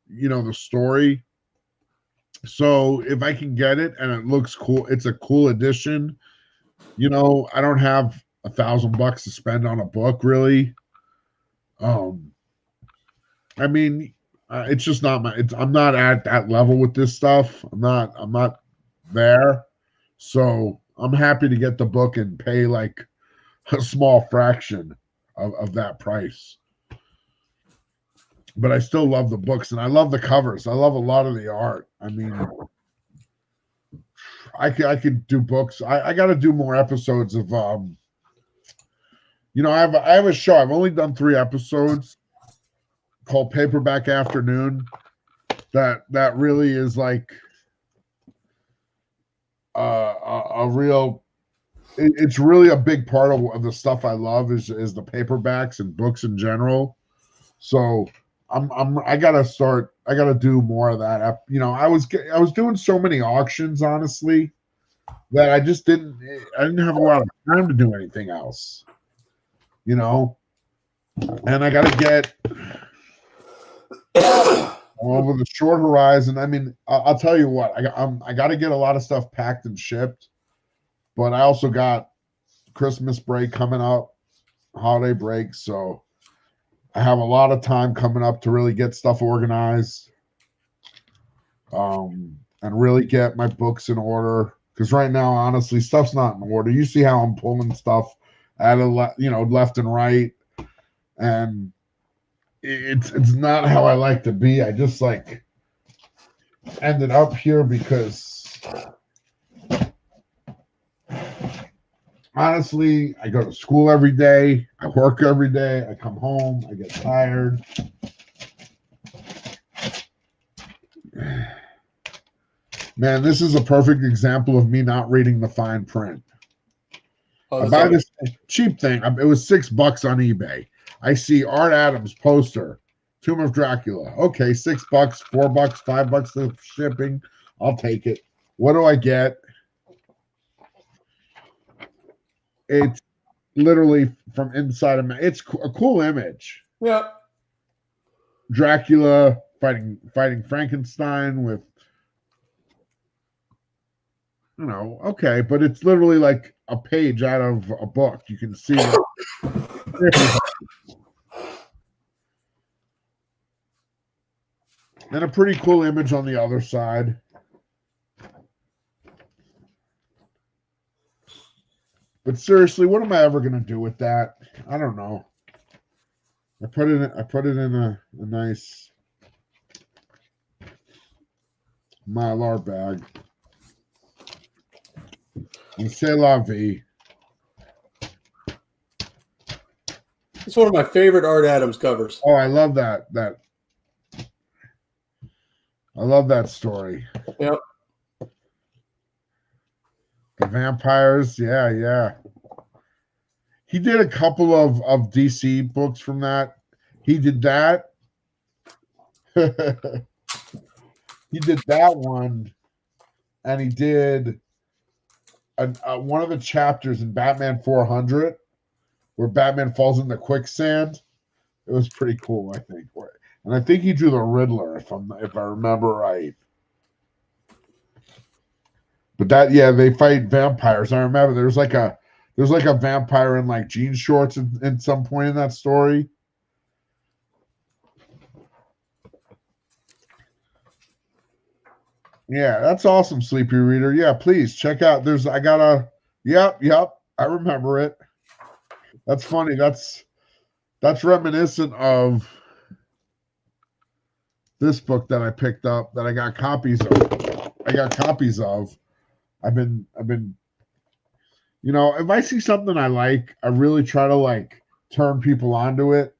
the story. So if I can get it and it looks cool, it's a cool edition. I don't have $1,000 to spend on a book really. I mean, it's just not I'm not at that level with this stuff. I'm not there. So I'm happy to get the book and pay like a small fraction of that price. But I still love the books and I love the covers. I love a lot of the art. I mean, I could do books. I got to do more episodes of I have a show. I've only done 3 episodes called Paperback Afternoon. That really is like a real. It's really a big part of the stuff I love is the paperbacks and books in general. So I gotta do more of that. I was doing so many auctions honestly that I didn't have a lot of time to do anything else. And I gotta get over the short horizon. I mean, I'll tell you what, I got to get a lot of stuff packed and shipped, but I also got Christmas break coming up, holiday break, so I have a lot of time coming up to really get stuff organized, and really get my books in order. Because right now, honestly, stuff's not in order. You see how I'm pulling stuff out of left and right, and it's not how I like to be. I just ended up here because honestly, I go to school every day. I work every day. I come home. I get tired. Man, this is a perfect example of me not reading the fine print. I buy this cheap thing. It was $6 on eBay. I see Art Adams poster, Tomb of Dracula. Okay, $6, $4, $5 of shipping. I'll take it. What do I get? It's literally from inside of me. It's a cool image. Yeah. Dracula fighting Frankenstein with, okay, but it's literally like a page out of a book. You can see and a pretty cool image on the other side. But seriously, what am I ever going to do with that? I don't know. I put it in a nice Mylar bag. And c'est la vie. It's one of my favorite Art Adams covers. Oh, I love that. I love that story. Yep. The vampires, yeah. He did a couple of DC books from that. He did that. He did that one, and he did one of the chapters in Batman 400 where Batman falls in the quicksand. It was pretty cool, I think. And I think he drew the Riddler, if I remember right. But they fight vampires. I remember there's like a vampire in like jean shorts at some point in that story. Yeah, that's awesome, Sleepy Reader. Yeah, please check out. Yep, I remember it. That's funny. That's reminiscent of this book that I picked up that I got copies of. I've been if I see something I like, I really try to turn people onto it.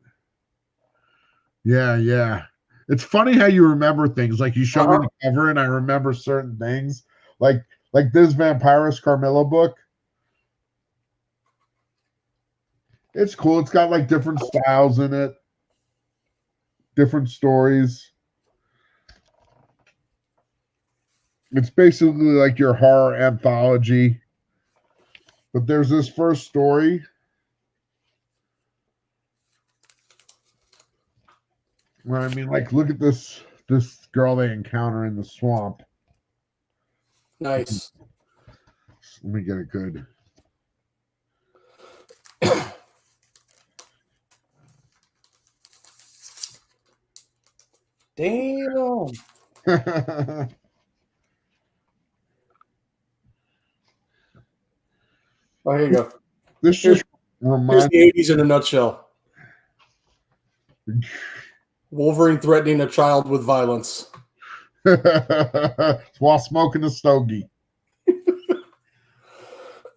Yeah. It's funny how you remember things. Like you show me the cover and I remember certain things. Like this Vampiris Carmilla book. It's cool. It's got like different styles in it, different stories. It's basically like your horror anthology. But there's this first story where, I mean, like, look at this girl they encounter in the swamp. Nice. Let me get it good. Damn. Oh, here you go. This just reminds the 80s in a nutshell. Wolverine threatening a child with violence while smoking a stogie.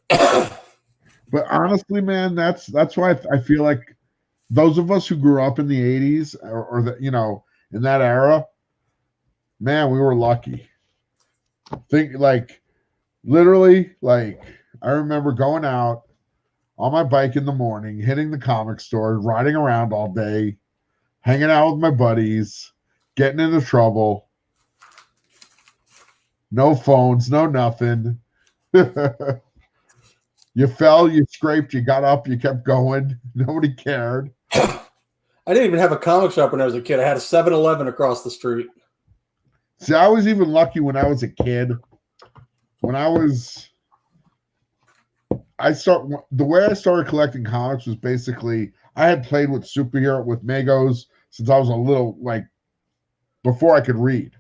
But honestly, man, that's why I feel like those of us who grew up in the 80s or the, you know, in that era, man, we were lucky. Think like literally, like I remember going out on my bike in the morning, hitting the comic store, riding around all day, hanging out with my buddies, getting into trouble. No phones, no nothing. You fell, you scraped, you got up, you kept going. Nobody cared. I didn't even have a comic shop when I was a kid. I had a 7-Eleven across the street. See, I was even lucky when I was a kid. When the way I started collecting comics was basically I had played with Megos since I was a little, like, before I could read.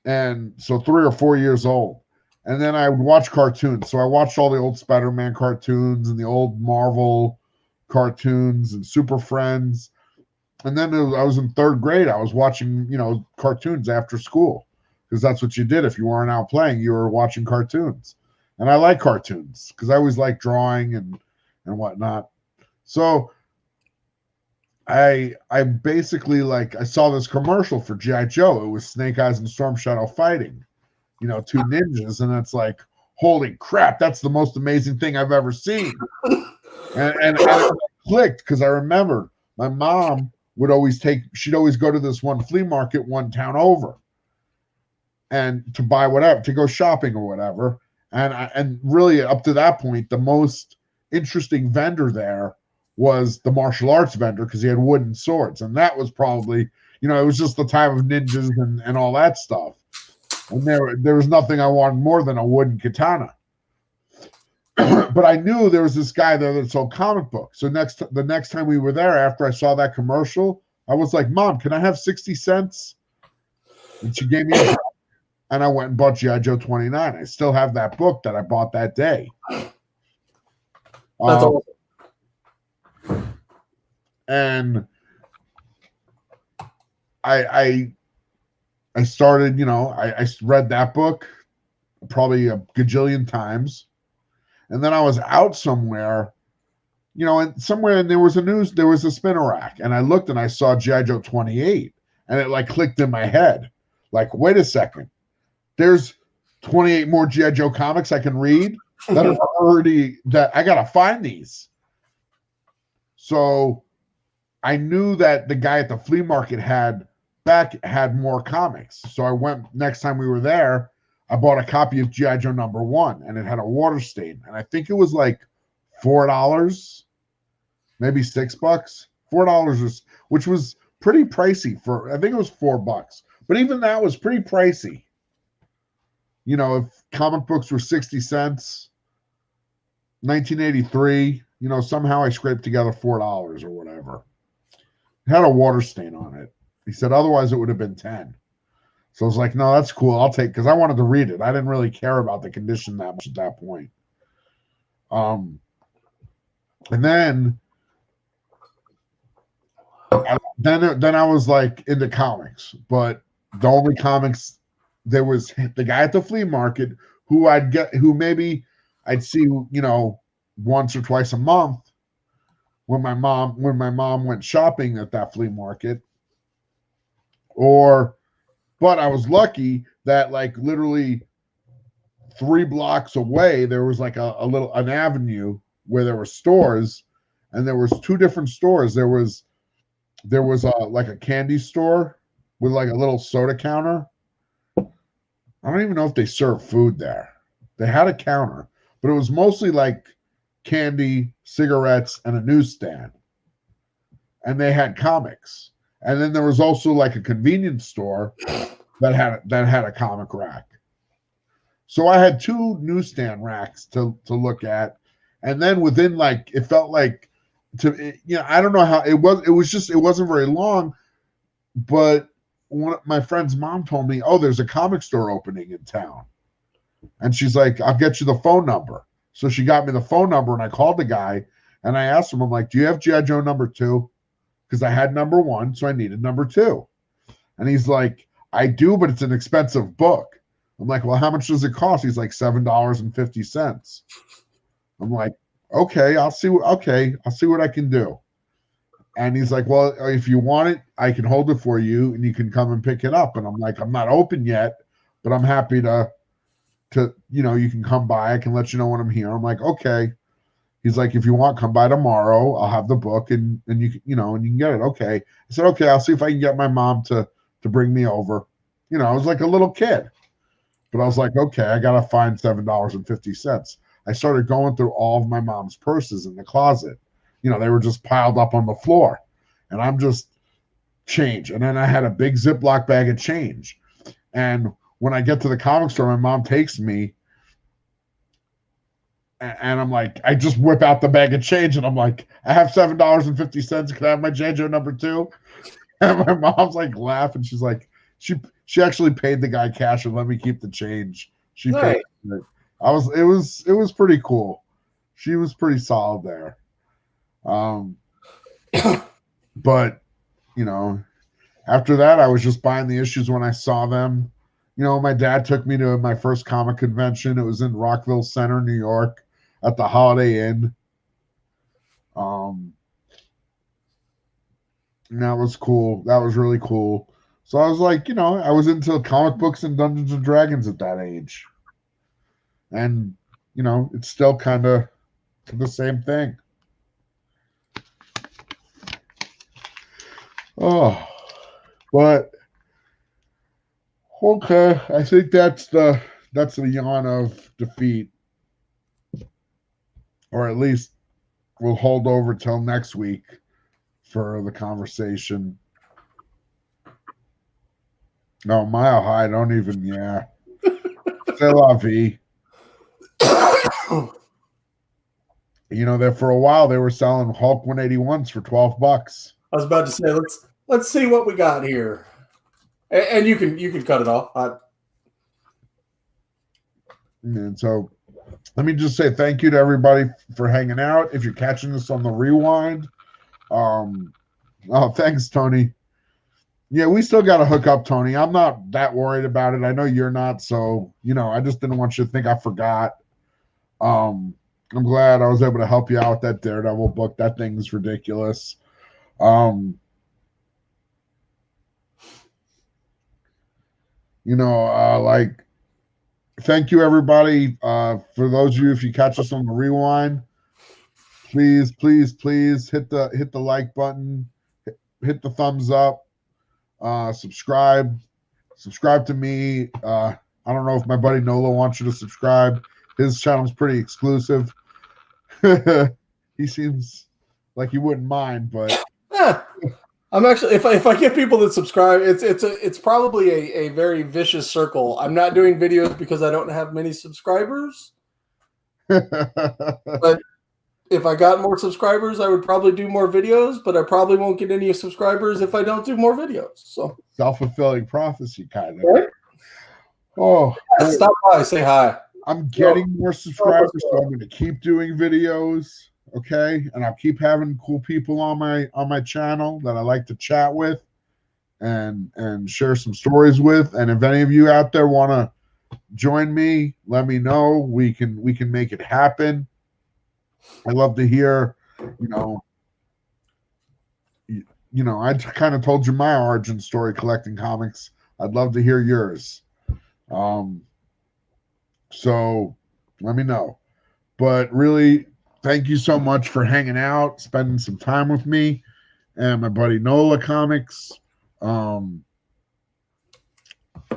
And so 3 or 4 years old. And then I would watch cartoons. So I watched all the old Spider-Man cartoons and the old Marvel cartoons and Super Friends. And then I was in 3rd grade. I was watching, you know, cartoons after school because that's what you did. If you weren't out playing, you were watching cartoons. And I like cartoons because I always like drawing and whatnot. So I basically, like, I saw this commercial for G.I. Joe. It was Snake Eyes and Storm Shadow fighting, you know, 2 ninjas. And it's like, holy crap, that's the most amazing thing I've ever seen. And I clicked because I remembered my mom she'd always go to this one flea market one town over and to buy whatever, to go shopping or whatever. And really up to that point, the most interesting vendor there was the martial arts vendor because he had wooden swords. And that was probably, you know, it was just the time of ninjas and all that stuff. And there was nothing I wanted more than a wooden katana. But I knew there was this guy there that sold comic books. So the next time we were there, after I saw that commercial, I was like, Mom, can I have 60 cents? And she gave me and I went and bought G.I. Joe 29. I still have that book that I bought that day. That's awesome. And I started, you know, I read that book probably a gajillion times. And then I was out somewhere, you know, and there was a spinner rack. And I looked and I saw G.I. Joe 28. And it like clicked in my head. Like, wait a second. There's 28 more G.I. Joe comics I can read that are already, that I got to find these. So I knew that the guy at the flea market had more comics. So I went, next time we were there, I bought a copy of G.I. Joe #1 and it had a water stain. And I think it was like $4, maybe $6. $4, which was pretty pricey I think it was $4. But even that was pretty pricey. You know, if comic books were 60 cents, 1983, you know, somehow I scraped together $4 or whatever. It had a water stain on it. He said, otherwise it would have been 10. So I was like, no, that's cool. I'll take, because I wanted to read it. I didn't really care about the condition that much at that point. And then I was like into comics, but the only comics, there was the guy at the flea market who maybe I'd see, you know, once or twice a month when my mom went shopping at that flea market. But I was lucky that like literally 3 blocks away there was like an avenue where there were stores, and there was two different stores. There was like a candy store with like a little soda counter. I don't even know if they serve food there. They had a counter, but it was mostly like candy, cigarettes, and a newsstand. And they had comics. And then there was also like a convenience store that had a comic rack. So I had two newsstand racks to look at. And then within like it felt like I don't know how it wasn't very long, but my friend's mom told me, "Oh, there's a comic store opening in town." And she's like, "I'll get you the phone number." So she got me the phone number, and I called the guy, and I asked him, I'm like, "Do you have G.I. Joe number 2?" Because I had number 1, so I needed number 2. And he's like, "I do, but it's an expensive book." I'm like, "Well, how much does it cost?" He's like, $7.50. I'm like, "Okay, I'll see what I can do." And he's like, "Well, if you want it, I can hold it for you, and you can come and pick it up." And I'm like, "I'm not open yet, but I'm happy to you can come by. I can let you know when I'm here." I'm like, "Okay." He's like, "If you want, come by tomorrow. I'll have the book, and you can and you can get it." Okay. I said, "Okay, I'll see if I can get my mom to bring me over." I was like a little kid, but I was like, "Okay, I gotta find $7.50." I started going through all of my mom's purses in the closet. They were just piled up on the floor, and I'm just change. And then I had a big Ziploc bag of change. And when I get to the comic store, my mom takes me, and I'm like, I just whip out the bag of change, and I'm like, "I have $7.50. Can I have my JoJo number 2?" And my mom's like laughing. She's like, she actually paid the guy cash and let me keep the change. She paid it. It was pretty cool. She was pretty solid there. But after that, I was just buying the issues when I saw them. My dad took me to my first comic convention. It was in Rockville Center, New York, at the Holiday Inn. And that was cool. That was really cool. So I was like, I was into comic books and Dungeons and Dragons at that age. And, it's still kind of the same thing. Oh, but okay. I think that's the yawn of defeat. Or at least we'll hold over till next week for the conversation. No, Mile High, don't even, yeah. C'est la vie. There for a while they were selling Hulk 181s for $12. I was about to say, let's see what we got here, and you can cut it off. And so, let me just say thank you to everybody for hanging out. If you're catching this on the rewind, thanks, Tony. Yeah, we still got to hook up, Tony. I'm not that worried about it. I know you're not, so I just didn't want you to think I forgot. I'm glad I was able to help you out with that Daredevil book. That thing's ridiculous. Thank you, everybody. For those of you, if you catch us on the rewind, please hit the like button, hit the thumbs up, subscribe to me. I don't know if my buddy Nola wants you to subscribe. His channel's pretty exclusive. He seems like he wouldn't mind, but I'm actually, if I get people that subscribe, it's probably a very vicious circle. I'm not doing videos because I don't have many subscribers. But if I got more subscribers, I would probably do more videos, but I probably won't get any subscribers if I don't do more videos. So self-fulfilling prophecy, kind of. Right? Oh, yeah, stop by, say hi. I'm getting more subscribers, so I'm going to keep doing videos. Okay, and I'll keep having cool people on my channel that I like to chat with and share some stories with. And if any of you out there want to join me, let me know. We can make it happen. I love to hear, I kind of told you my origin story collecting comics. I'd love to hear yours. So let me know. But really, thank you so much for hanging out, spending some time with me and my buddy Nola Comics.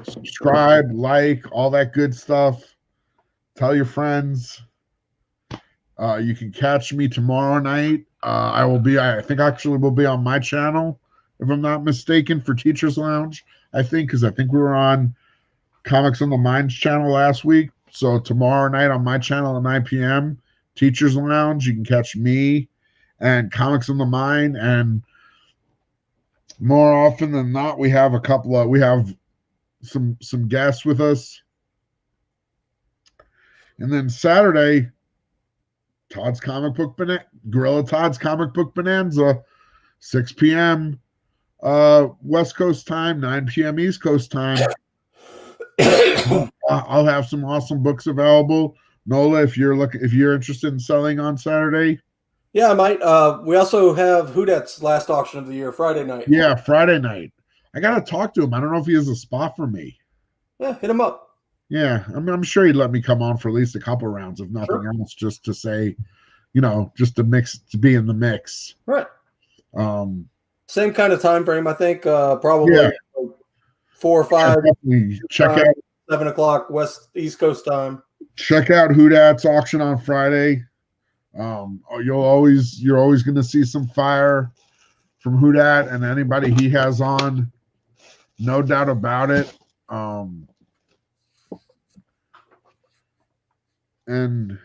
Subscribe, like, all that good stuff. Tell your friends. You can catch me tomorrow night. I think actually will be on my channel, if I'm not mistaken, for Teachers Lounge. Because I think we were on Comics on the Mind's channel last week. So tomorrow night on my channel at 9 p.m., Teachers Lounge, you can catch me and Comics on the Mind. And more often than not, we have some guests with us. And then Saturday, Gorilla Todd's Comic Book Bonanza, 6 p.m. West Coast time, 9 p.m. East Coast time. I'll have some awesome books available. Nola, if you're interested in selling on Saturday. Yeah, I might. We also have Houdat's last auction of the year, Friday night. Yeah, Friday night. I gotta talk to him. I don't know if he has a spot for me. Yeah, hit him up. Yeah, I'm sure he'd let me come on for at least a couple rounds, if nothing else, just to say, just to be in the mix. Right. Same kind of time frame, I think. Probably 4 or 5. Check out 7 o'clock East Coast time. Check out Houdat's auction on Friday. You're always going to see some fire from Houdat and anybody he has on, no doubt about it. And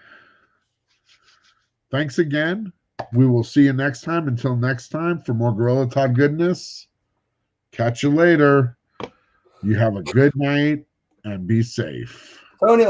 thanks again. We will see you next time. Until next time, for more Gorilla Todd goodness, catch you later. You have a good night and be safe. Tony, I'll